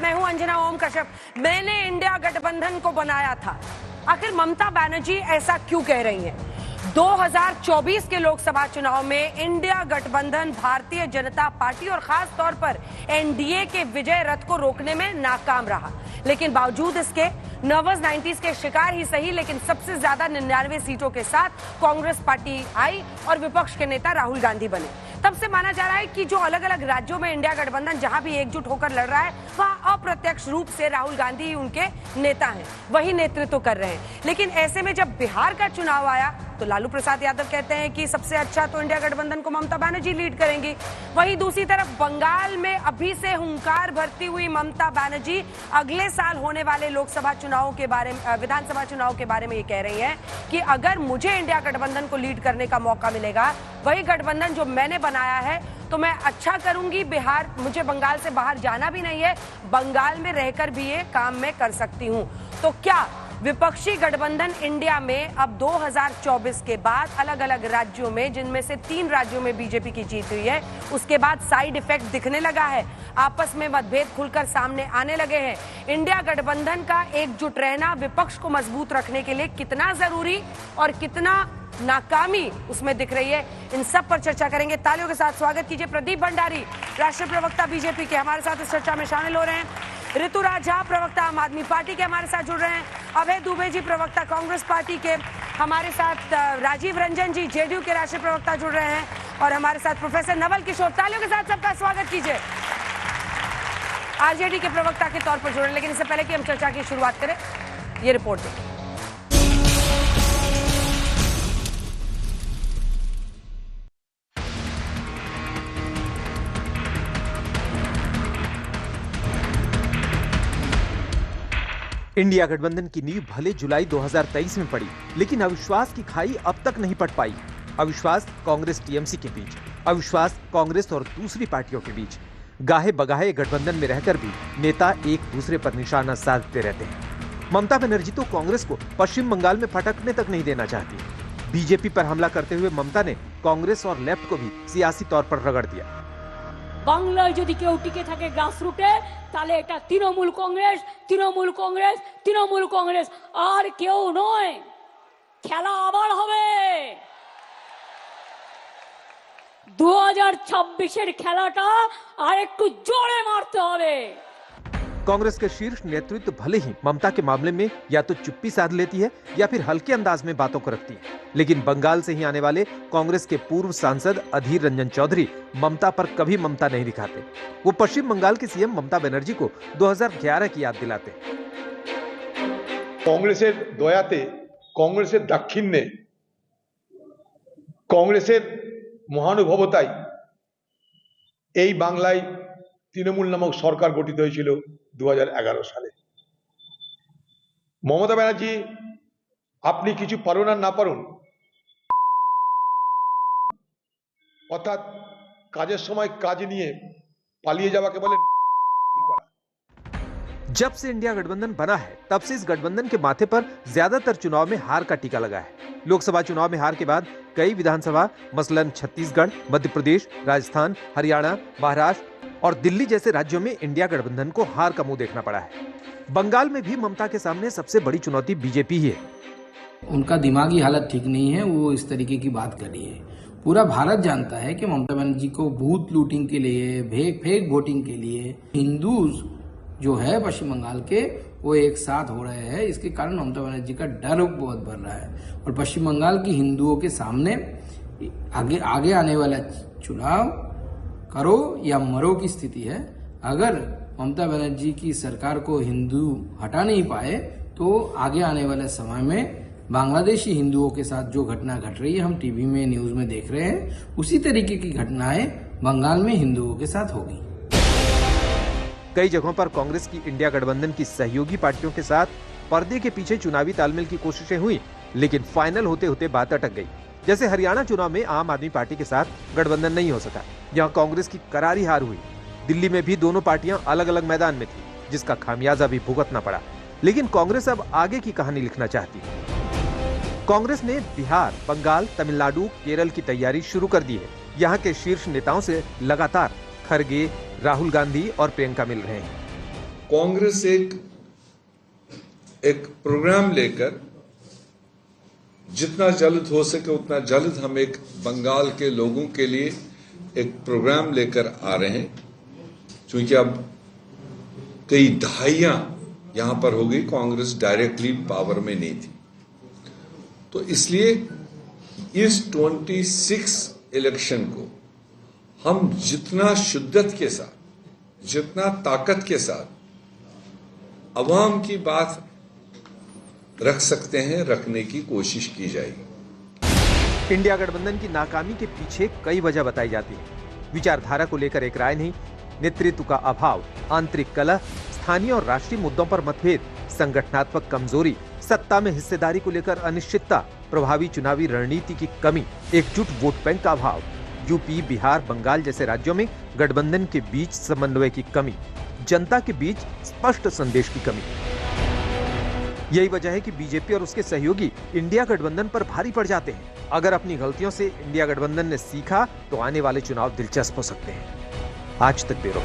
मैं हूं अंजना ओम कश्यप। मैंने इंडिया गठबंधन को बनाया था। आखिर ममता बनर्जी ऐसा क्यों कह रही हैं? 2024 के लोकसभा चुनाव में इंडिया गठबंधन भारतीय जनता पार्टी और खास तौर पर एनडीए के विजय रथ को रोकने में नाकाम रहा। लेकिन बावजूद इसके नर्वस 90s के शिकार ही सही, लेकिन सबसे ज्यादा 99 सीटों के साथ कांग्रेस पार्टी आई और विपक्ष के नेता राहुल गांधी बने। तब से माना जा रहा है कि जो अलग अलग राज्यों में इंडिया गठबंधन जहां भी एकजुट होकर लड़ रहा है, वहां अप्रत्यक्ष रूप से राहुल गांधी ही उनके नेता हैं, वही नेतृत्व कर रहे हैं। लेकिन ऐसे में जब बिहार का चुनाव आया तो लालू प्रसाद यादव कहते हैं कि सबसे अच्छा तो इंडिया गठबंधन को ममता बनर्जी लीड करेंगी। वहीं दूसरी तरफ बंगाल में अभी से हुंकार भरती हुई ममता बनर्जी अगले साल होने वाले लोकसभा चुनावों के बारे में, विधानसभा चुनाव के बारे में ये कह रही है कि अगर मुझे इंडिया गठबंधन को लीड करने का मौका मिलेगा, वही गठबंधन जो मैंने बनाया है, तो मैं अच्छा करूंगी। बिहार, मुझे बंगाल से बाहर जाना भी नहीं है, बंगाल में रहकर भी ये काम मैं कर सकती हूं। तो क्या विपक्षी गठबंधन इंडिया में अब 2024 के बाद अलग अलग राज्यों में, जिनमें से 3 राज्यों में बीजेपी की जीत हुई है, उसके बाद साइड इफेक्ट दिखने लगा है, आपस में मतभेद खुलकर सामने आने लगे हैं। इंडिया गठबंधन का एकजुट रहना विपक्ष को मजबूत रखने के लिए कितना जरूरी और कितना नाकामी उसमें दिख रही है, इन सब पर चर्चा करेंगे। तालियों के साथ स्वागत कीजिए प्रदीप भंडारी, राष्ट्रीय प्रवक्ता बीजेपी के, हमारे साथ इस चर्चा में शामिल हो रहे हैं। ऋतुराज झा, प्रवक्ता आम आदमी पार्टी के, हमारे साथ जुड़ रहे हैं। अभय दुबे जी, प्रवक्ता कांग्रेस पार्टी के, हमारे साथ राजीव रंजन जी, जेडीयू के राष्ट्रीय प्रवक्ता जुड़ रहे हैं, और हमारे साथ प्रोफेसर नवल किशोर। तालियों के साथ सबका स्वागत कीजिए, आरजेडी के प्रवक्ता के तौर पर जुड़ रहे हैं। लेकिन इससे पहले कि हम चर्चा की शुरुआत करें, ये रिपोर्ट देखिए। इंडिया गठबंधन की नींव भले जुलाई 2023 में पड़ी, लेकिन अविश्वास की खाई अब तक नहीं पट पाई। अविश्वास कांग्रेस टीएमसी के बीच, अविश्वास कांग्रेस और दूसरी पार्टियों के बीच। गाहे बगाहे गठबंधन में रहकर भी नेता एक दूसरे पर निशाना साधते रहते हैं। ममता बनर्जी तो कांग्रेस को पश्चिम बंगाल में फटकने तक नहीं देना चाहती। बीजेपी पर हमला करते हुए ममता ने कांग्रेस और लेफ्ट को भी सियासी तौर पर रगड़ दिया। বাংলায় যদি কেউ টিকে থাকে গ্রাসরুটে, তাহলে এটা তৃণমূল কংগ্রেস, তৃণমূল কংগ্রেস, তৃণমূল কংগ্রেস, আর কেউ নয়। খেলা আবার হবে। 2026 খেলাটা আর একটু জোরে মারতে হবে। कांग्रेस के शीर्ष नेतृत्व भले ही ममता के मामले में या तो चुप्पी साध लेती है या फिर हल्के अंदाज में बातों को रखती है, लेकिन बंगाल से ही आने वाले कांग्रेस के पूर्व सांसद अधीर रंजन चौधरी ममता पर कभी ममता नहीं दिखाते। वो पश्चिम बंगाल की सीएम ममता बनर्जी को 2011 की याद दिलाते। कांग्रेसेर दयाते, कांग्रेसेर दाक्षिण्ये, कांग्रेसेर महानुभवताय এই বাংলায় তৃণমূল নামক সরকার গঠিত হয়েছিল 2011 সালে। মমতা ব্যানার্জি, আপনি কিছু পারুন আর না পারুন, অর্থাৎ কাজের সময় কাজ নিয়ে পালিয়ে যাওয়াকে বলে। जब से इंडिया गठबंधन बना है, तब से इस गठबंधन के माथे पर ज्यादातर चुनाव में हार का टीका लगा है। लोकसभा चुनाव में हार के बाद कई विधानसभा, मसलन छत्तीसगढ़, मध्य प्रदेश, राजस्थान, हरियाणा, महाराष्ट्र और दिल्ली जैसे राज्यों में इंडिया गठबंधन को हार का मुंह देखना पड़ा है। बंगाल में भी ममता के सामने सबसे बड़ी चुनौती बीजेपी ही है। उनका दिमागी हालत ठीक नहीं है, वो इस तरीके की बात कर रही है। पूरा भारत जानता है कि ममता बनर्जी को बूथ लूटिंग के लिए, फेक वोटिंग के लिए हिंदूज जो है पश्चिम बंगाल के, वो एक साथ हो रहे हैं। इसके कारण ममता बनर्जी का डर बहुत बढ़ रहा है और पश्चिम बंगाल की हिंदुओं के सामने आगे आने वाला चुनाव करो या मरो की स्थिति है। अगर ममता बनर्जी की सरकार को हिंदू हटा नहीं पाए तो आगे आने वाले समय में बांग्लादेशी हिंदुओं के साथ जो घटना घट रही है, हम टीवी में, न्यूज में देख रहे हैं, उसी तरीके की घटनाएं बंगाल में हिंदुओं के साथ होगी। कई जगहों पर कांग्रेस की इंडिया गठबंधन की सहयोगी पार्टियों के साथ पर्दे के पीछे चुनावी तालमेल की कोशिशें हुई, लेकिन फाइनल होते होते बात अटक गई। जैसे हरियाणा चुनाव में आम आदमी पार्टी के साथ गठबंधन नहीं हो सका, यहाँ कांग्रेस की करारी हार हुई। दिल्ली में भी दोनों पार्टियां अलग अलग मैदान में थी, जिसका खामियाजा भी भुगतना पड़ा। लेकिन कांग्रेस अब आगे की कहानी लिखना चाहती है। कांग्रेस ने बिहार, बंगाल, तमिलनाडु, केरल की तैयारी शुरू कर दी है। यहाँ के शीर्ष नेताओं से लगातार खरगे, राहुल गांधी और प्रियंका मिल रहे हैं। कांग्रेस एक प्रोग्राम लेकर जितना जल्द हो सके उतना जल्द हम एक बंगाल के लोगों के लिए एक प्रोग्राम लेकर आ रहे हैं, क्योंकि अब कई दहाइयां यहां पर हो गई, कांग्रेस डायरेक्टली पावर में नहीं थी। तो इसलिए इस 26 इलेक्शन को हम जितना शिद्दत के साथ, जितना ताकत के साथ अवाम की बात रख सकते हैं, रखने की कोशिश की जाएगी। इंडिया गठबंधन की नाकामी के पीछे कई वजह बताई जाती है। विचारधारा को लेकर एक राय नहीं, नेतृत्व का अभाव, आंतरिक कलह, स्थानीय और राष्ट्रीय मुद्दों पर मतभेद, संगठनात्मक कमजोरी, सत्ता में हिस्सेदारी को लेकर अनिश्चितता, प्रभावी चुनावी रणनीति की कमी, एकजुट वोट बैंक का अभाव, यूपी, बिहार, बंगाल जैसे राज्यों में गठबंधन के बीच समन्वय की कमी, जनता के बीच स्पष्ट संदेश की कमी। यही वजह है कि बीजेपी और उसके सहयोगी इंडिया गठबंधन पर भारी पड़ जाते हैं। अगर अपनी गलतियों से इंडिया गठबंधन ने सीखा तो आने वाले चुनाव दिलचस्प हो सकते हैं। आज तक ब्यूरो।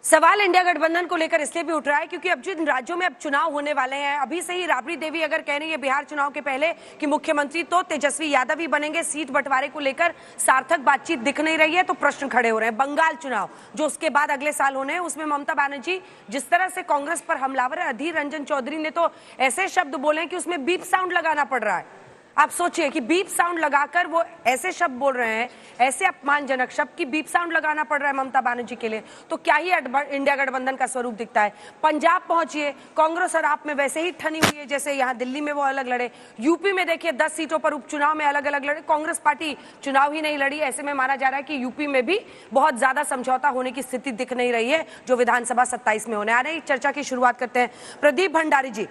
सवाल इंडिया गठबंधन को लेकर इसलिए भी उठ रहा है क्योंकि अब जिन राज्यों में अब चुनाव होने वाले हैं, अभी से ही राबड़ी देवी अगर कह रही है बिहार चुनाव के पहले कि मुख्यमंत्री तो तेजस्वी यादव ही बनेंगे, सीट बंटवारे को लेकर सार्थक बातचीत दिख नहीं रही है, तो प्रश्न खड़े हो रहे हैं। बंगाल चुनाव जो उसके बाद अगले साल होने हैं, उसमें ममता बनर्जी जिस तरह से कांग्रेस पर हमलावर है, अधीर रंजन चौधरी ने तो ऐसे शब्द बोले कि उसमें बीप साउंड लगाना पड़ रहा है। आप सोचिए कि बीप साउंड लगाकर वो ऐसे शब्द बोल रहे हैं, ऐसे अपमानजनक शब्द की बीप साउंड लगाना पड़ रहा है ममता बनर्जी के लिए, तो क्या ही इंडिया गठबंधन का स्वरूप दिखता है। पंजाब पहुंचिए, कांग्रेस और आप में वैसे ही ठनी हुई है जैसे यहाँ दिल्ली में वो अलग लड़े। यूपी में देखिए 10 सीटों पर उपचुनाव में अलग अलग लड़े, कांग्रेस पार्टी चुनाव ही नहीं लड़ी। ऐसे में माना जा रहा है कि यूपी में भी बहुत ज्यादा समझौता होने की स्थिति दिख नहीं रही है जो विधानसभा 27 में होने आ रही। चर्चा की शुरुआत करते हैं प्रदीप भंडारी जी।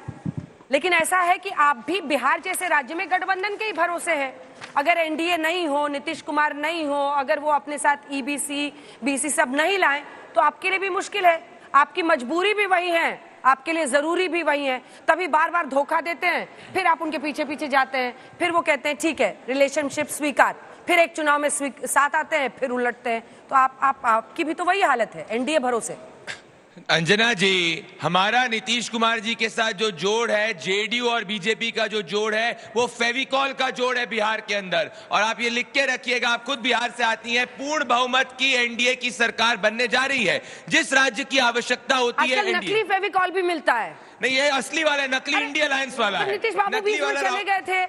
लेकिन ऐसा है कि आप भी बिहार जैसे राज्य में गठबंधन के ही भरोसे हैं। अगर एनडीए नहीं हो, नीतीश कुमार नहीं हो, अगर वो अपने साथ ईबीसी, बीसी सब नहीं लाएं तो आपके लिए भी मुश्किल है। आपकी मजबूरी भी वही है, आपके लिए जरूरी भी वही है, तभी बार बार धोखा देते हैं, फिर आप उनके पीछे पीछे जाते हैं, फिर वो कहते हैं ठीक है रिलेशनशिप स्वीकार, फिर एक चुनाव में साथ आते हैं, फिर उलटते हैं। तो आपकी भी तो वही हालत है, एनडीए भरोसे। अंजना जी, हमारा नीतीश कुमार जी के साथ जो जोड़ है, जेडीयू और बीजेपी का जो जोड़ है, वो फेविकॉल का जोड़ है बिहार के अंदर। और आप ये लिख के रखिएगा, आप खुद बिहार से आती हैं, पूर्ण बहुमत की एनडीए की सरकार बनने जा रही है। जिस राज्य की आवश्यकता होती है, नकली फेविकॉल भी मिलता है। नहीं, ये असली वाला है, नकली इंडिया अलायंस वाला है। नीतीश बाबू बीच में चले गए थे,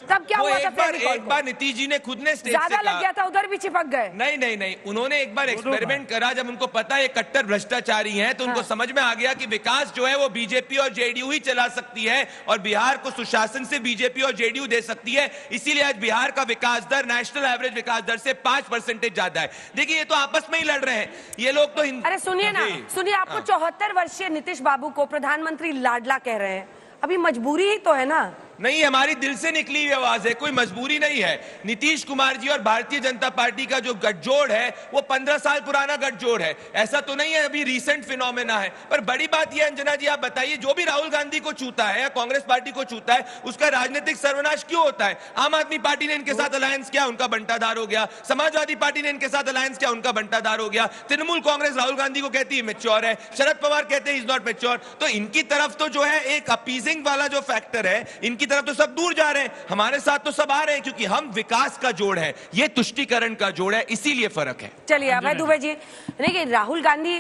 तब क्या हुआ था? एक बार नीतीश जी ने खुद ने स्टेज से ज्यादा लग गया था, उधर भी चिपक गए। नहीं, उन्होंने एक बार एक्सपेरिमेंट करा, जब उनको पता है कट्टर भ्रष्टाचारी हैं, तो उनको समझ में आ गया कि विकास जो है वो बीजेपी और जेडीयू ही चला सकती है और बिहार को सुशासन से बीजेपी और जेडीयू दे सकती है। इसीलिए आज बिहार का विकास दर नेशनल एवरेज विकास दर से 5% ज्यादा है। देखिए, ये तो आपस में ही लड़ रहे हैं ये लोग तो। अरे सुनिए ना, सुनिए, आपको 74 वर्षीय नीतीश बाबू को प्रधानमंत्री लाडला कह रहे हैं, अभी मजबूरी ही तो है ना। नहीं, हमारी दिल से निकली हुई आवाज है, कोई मजबूरी नहीं है। नीतीश कुमार जी और भारतीय जनता पार्टी का जो गठजोड़ है वो 15 साल पुराना गठजोड़ है, ऐसा तो नहीं है अभी रिसेंट फिनोमेना है। पर बड़ी बात यह, अंजना जी आप बताइए, जो भी राहुल गांधी को छूता है या कांग्रेस पार्टी को छूता है, उसका राजनीतिक सर्वनाश क्यों होता है? आम आदमी पार्टी ने इनके साथ अलायंस किया, उनका बंटाधार हो गया। समाजवादी पार्टी ने इनके साथ अलायंस किया, उनका बंटाधार हो गया। तृणमूल कांग्रेस राहुल गांधी को कहती है मैच्योर है, शरद पवार कहते हैं इज नॉट मैच्योर। तो इनकी तरफ तो जो है एक अपीजिंग वाला जो फैक्टर है, इनकी तरफ तो सब दूर जा रहे हैं, हमारे साथ तो सब आ रहे हैं, क्योंकि हम विकास का जोड़ है, ये तुष्टीकरण का जोड़ है, इसीलिए फर्क है। चलिए अभय दुबे जी, देखिए राहुल गांधी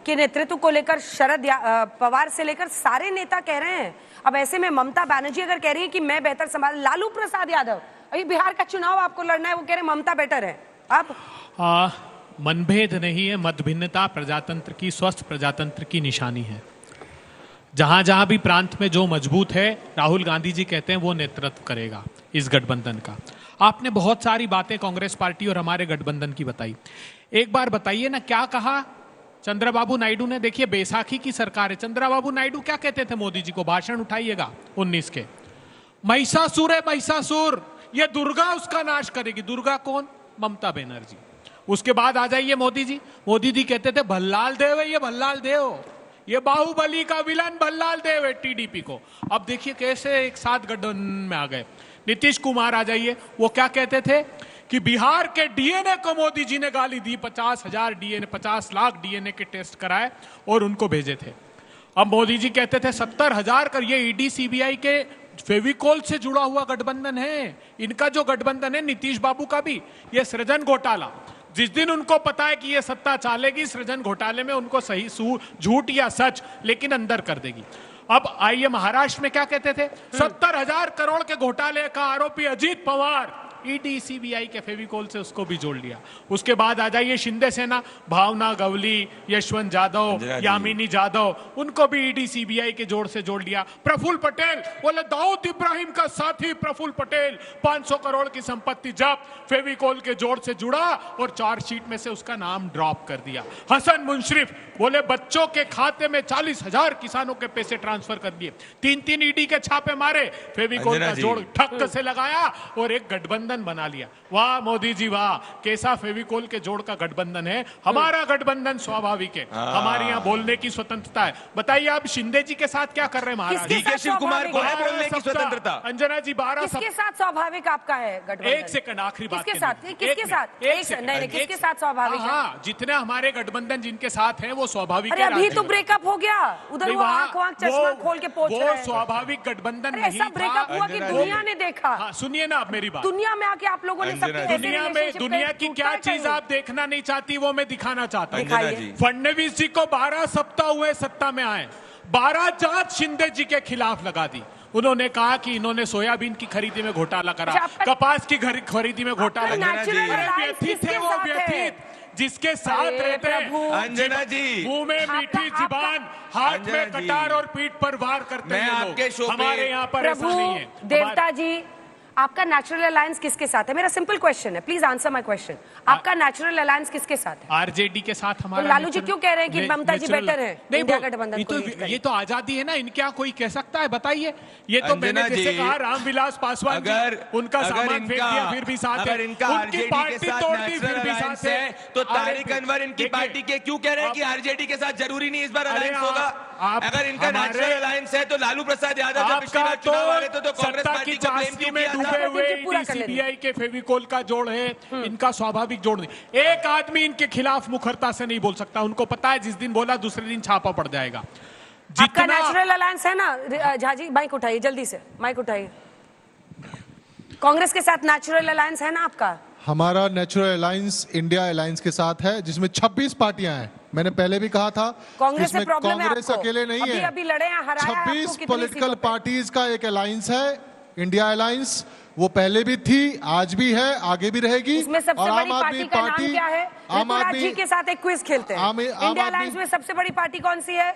के नेतृत्व को लेकर शरद पवार से लेकर सारे नेता कह रहे हैं। अब ऐसे में ममता बनर्जी अगर कह रही है कि मैं बेहतर संभाल, लालू प्रसाद यादव अभी बिहार का चुनाव आपको लड़ना है, वो कह रहे ममता बेटर है। अब मनभेद नहीं है, मतभिन्नता प्रजातंत्र की, स्वस्थ प्रजातंत्र की निशानी है। जहां जहां भी प्रांत में जो मजबूत है, राहुल गांधी जी कहते हैं वो नेतृत्व करेगा इस गठबंधन का। आपने बहुत सारी बातें कांग्रेस पार्टी और हमारे गठबंधन की बताई, एक बार बताइए ना क्या कहा चंद्रबाबू नायडू ने। देखिए, बैसाखी की सरकार है, चंद्रबाबू नायडू क्या कहते थे मोदी जी को, भाषण उठाइएगा 19 के, महिषासुर है महिषासुर, ये दुर्गा उसका नाश करेगी। दुर्गा कौन? ममता बनर्जी। उसके बाद आ जाइए मोदी जी कहते थे भल्लाल देव है ये, भल्लाल देव, ये बाहुबली का विलन भल्लाल देव है टीडीपी को। अब देखिए कैसे एक साथ गठबंधन में आ गए। नीतीश कुमार आ जाइए, वो क्या कहते थे कि बिहार के डीएनए को मोदी जी ने गाली दी, 50,000 डीएनए, 50 लाख डीएनए के टेस्ट कराए और उनको भेजे थे। अब मोदी जी कहते थे 70,000 कर, ये ईडी सीबीआई के फेविकोल से जुड़ा हुआ गठबंधन है। इनका जो गठबंधन है नीतीश बाबू का भी, ये सृजन घोटाला, जिस दिन उनको पता है कि ये सत्ता चालेगी, सृजन घोटाले में उनको सही झूठ या सच लेकिन अंदर कर देगी। अब आइए महाराष्ट्र में क्या कहते थे, 70,000 करोड़ के घोटाले का आरोपी अजीत पवार, ईडी सीबीआई के फेविकोल से उसको भी जोड़ लिया। उसके बाद आ जाइए शिंदे सेना, भावना गवली, यशवंत जाधव, यामिनी जाधव, उनको भी ईडी सीबीआई के जोड़ से जोड़ लिया। प्रफुल्ल पटेल, बोले दाऊद इब्राहिम का साथी प्रफुल्ल पटेल, 500 करोड़ की संपत्ति जब्त, फेविकोल के जोड़ से जुड़ा और चार्जशीट में से उसका नाम ड्रॉप कर दिया। हसन मुशर्रफ, बोले बच्चों के खाते में 40,000 किसानों के पैसे ट्रांसफर कर दिए। 3 ईडी के छापे मारे, फेविकोल का जोड़ ठक से लगाया और एक गठबंधन बना लिया। वाह मोदी जी वाह, कैसा फेविकोल के जोड़ का गठबंधन है। हमारा गठबंधन स्वाभाविक है, हमारे यहाँ बोलने की स्वतंत्रता है। बताइए आप शिंदे जी के साथ क्या कर रहे हैं महाराज? किसके साथ शिव कुमार को है स्वाभाविक? बोलने की स्वतंत्रता। अंजना जी 12 किसके साथ स्वाभाविक आपका है गठबंधन? एक सेकंड, आखिरी बात किसके साथ? किसके साथ? नहीं, किसके साथ स्वाभाविक है? हाँ, जितने हमारे गठबंधन जिनके साथ हैं वो स्वाभाविक अरे है। अभी तो ब्रेकअप हो गया, उधर वो आंख चश्मा खोल के पोंछ रहे वो हैं। स्वाभाविक गठबंधन अरे नहीं ऐसा ब्रेकअप हुआ कि दुनिया ने देखा। हाँ, सुनिए ना आप मेरी बात। दुनिया में आके आप लोगों ने सबके ऐसे दुनिया में relationship दुनिया पे की टूटा क्या है चीज कहीं? आप देखना नहीं चाहती वो मैं दिखाना चाहता हूँ। दिखाइए। फडणवीस जी को 12 सप्ताह हुए सत्ता में आए, 12 जांच शिंदे जी के खिलाफ लगा दी। उन्होंने कहा कि इन्होंने सोयाबीन की खरीदी में घोटाला करा, कपास की खरीदी में घोटाला करा। व्यथित है वो, व्यथित जिसके साथ रहते हैं। अंजना जी, मुंह में मीठी जुबान, हाथ में कटार और पीठ पर वार करते हैं लोग। आपके शो पे हमारे यहाँ पर ऐसा नहीं है। देवता जी, आपका नेचुरल अलायंस किसके साथ है? मेरा सिंपल क्वेश्चन है, प्लीज आंसर माय क्वेश्चन। आपका नेचुरल अलायंस किसके साथ है? आरजेडी के साथ हमारा। तो लालू जी क्यों कह रहे हैं कि ममता जी बेटर है इंडिया गठबंधन को लीड करें? ये तो आजादी है ना, इनके कोई कह सकता है? बताइए। ये तो मैंने जैसे कहा रामविलास पासवान जी, उनका सामान फेंक दिया फिर भी साथ है, उनकी पार्टी तोड़ दी फिर भी साथ है। तो तारिक अनवर इनकी पार्टी के क्यों कह रहे हैं कि आरजेडी के साथ जरूरी नहीं इस बार अलायंस होगा? अगर इनका नेचुरल अलायंस है तो लालू प्रसाद यादव जब पिछली बार चुनाव आ रहे थे तो कांग्रेस पार्टी को ब्लेम क्यों किया था? सीबीआई के फेविकोल का जोड़ है, इनका स्वाभाविक जोड़ नहीं। एक आदमी इनके खिलाफ मुखरता से नहीं बोल सकता, उनको पता है जिस दिन बोला दूसरे दिन छापा पड़ जाएगा। आपका नेचुरल अलायंस है ना झाजी? माइक उठाइए, जल्दी से माइक उठाइए। कांग्रेस के साथ नेचुरल अलायंस है ना आपका? हमारा नेचुरल अलायंस इंडिया अलायंस के साथ है, जिसमें 26 पार्टियां हैं। मैंने पहले भी कहा था, कांग्रेस से प्रॉब्लम है कांग्रेस आपको? अकेले नहीं है, अभी लड़े हैं, हराया है आपको 26 कितनी पॉलिटिकल सीटों पे? पार्टीज का एक अलायंस है, इंडिया अलायंस। वो पहले भी थी, आज भी है, आगे भी रहेगी। इसमें सबसे बड़ी पार्टी का नाम क्या है? ऋतुराज जी के साथ एक क्विज खेलते हैं। इंडिया अलायंस में सबसे बड़ी पार्टी कौन सी है?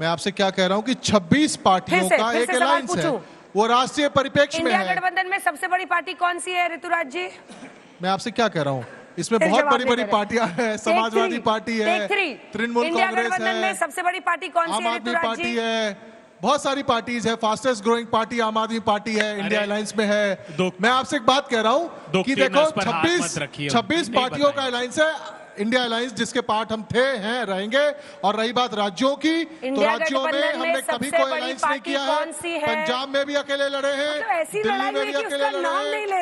मैं आपसे क्या कह रहा हूँ कि 26 पार्टियों का एक अलायंस है, वो राष्ट्रीय परिप्रेक्ष्य में इंडिया है। गठबंधन में सबसे बड़ी पार्टी कौन सी है ऋतुराज जी? मैं आपसे क्या कह रहा हूँ, इसमें फिर बहुत जवाब बड़ी नहीं बड़ी दे रहे। पार्टियां हैं, समाजवादी पार्टी है, तृणमूल इंडिया कांग्रेस गठबंधन में है, सबसे बड़ी पार्टी कौन सी आम है आदमी ऋतुराज पार्टी जी? है, बहुत सारी पार्टीज है। फास्टेस्ट ग्रोइंग पार्टी आम आदमी पार्टी है, इंडिया अलायंस में है। मैं आपसे एक बात कह रहा हूँ कि देखो 26 पार्टियों का अलायंस है इंडिया अलायंस, जिसके पार्ट हम थे, हैं, रहेंगे। और रही बात राज्यों की, तो राज्यों में हमने कभी कोई अलायंस नहीं किया है। पंजाब में भी अकेले लड़े हैं, दिल्ली में भी अकेले लड़े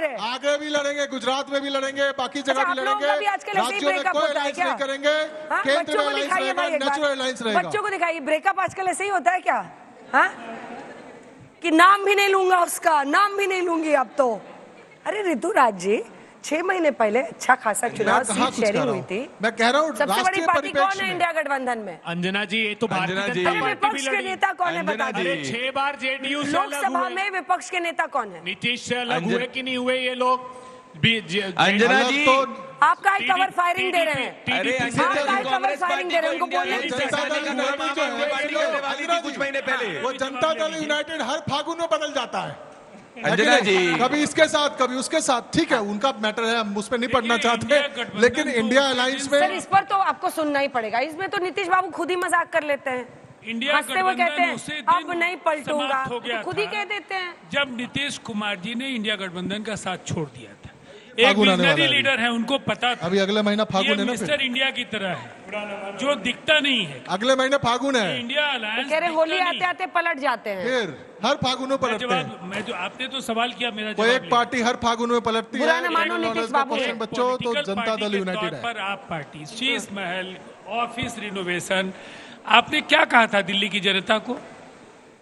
हैं, आगे भी लड़ेंगे, गुजरात में भी लड़ेंगे, बाकी जगह भी लड़ेंगे। राज्यों में कोई अलायंस नहीं करेंगे, केंद्र में अलायंस रहेगा, नेचुरल अलायंस रहेगा। बच्चों को दिखाइए, ब्रेकअप आजकल ऐसे ही होता है क्या? हाँ, कि नाम भी नहीं लूंगा उसका, नाम भी नहीं लूंगी अब तो। अरे ऋतुराज जी, 6 महीने पहले अच्छा खासा चुनाव सीट शेयरिंग हुई थी। मैं कह रहा हूँ सबसे बड़ी पार्टी कौन है इंडिया गठबंधन में? अंजना जी, ये तो भारतीय जनता अरे पार्टी भी विपक्ष के लड़ी। नेता कौन है बता दीजिए? 6 बार जेडीयू से अलग लोकसभा हुए। में विपक्ष के नेता कौन है? नीतीश से अलग हुए कि नहीं हुए ये लोग? अंजना जी, आपका ही कवर फायरिंग दे रहे हैं। अरे आपका ही कवर फायरिंग दे रहे हैं, उनको बोलने की जनता दल यूनाइटेड जो है, कुछ महीने पहले वो जनता दल यूनाइटेड हर फागुन में बदल जाता है। अंजना जी, कभी इसके साथ कभी उसके साथ, ठीक है, उनका मैटर है, हम उस पर नहीं पढ़ना चाहते, लेकिन इंडिया अलायंस सर में इस पर तो आपको सुनना ही पड़ेगा। इसमें तो नीतीश बाबू खुद ही मजाक कर लेते हैं, इंडिया हंसते हुए कहते हैं उसी अब दिन नहीं पलटूंगा, समाप्त हो गया तो खुद ही था कह देते हैं। जब नीतीश कुमार जी ने इंडिया गठबंधन का साथ छोड़ दिया था। फागुन आने वाला विजनरी है लीडर है, उनको पता था अभी अगले महीना फागुन ये है ना, मिस्टर फिर इंडिया की तरह है जो दिखता नहीं है। अगले महीने फागुन है, इंडिया अलायंस कह रहे होली आते आते पलट जाते हैं। फिर हर फागुन में पलटते हैं। मैं जो आपने तो सवाल किया, मेरा कोई एक पार्टी हर फागुन में पलटती है। बुरा न मानो नीतीश बाबू। क्वेश्चन बच्चों तो जनता दल यूनाइटेड है। पर आप party Sheesh Mahal, office renovation, आपने क्या कहा था दिल्ली की जनता को?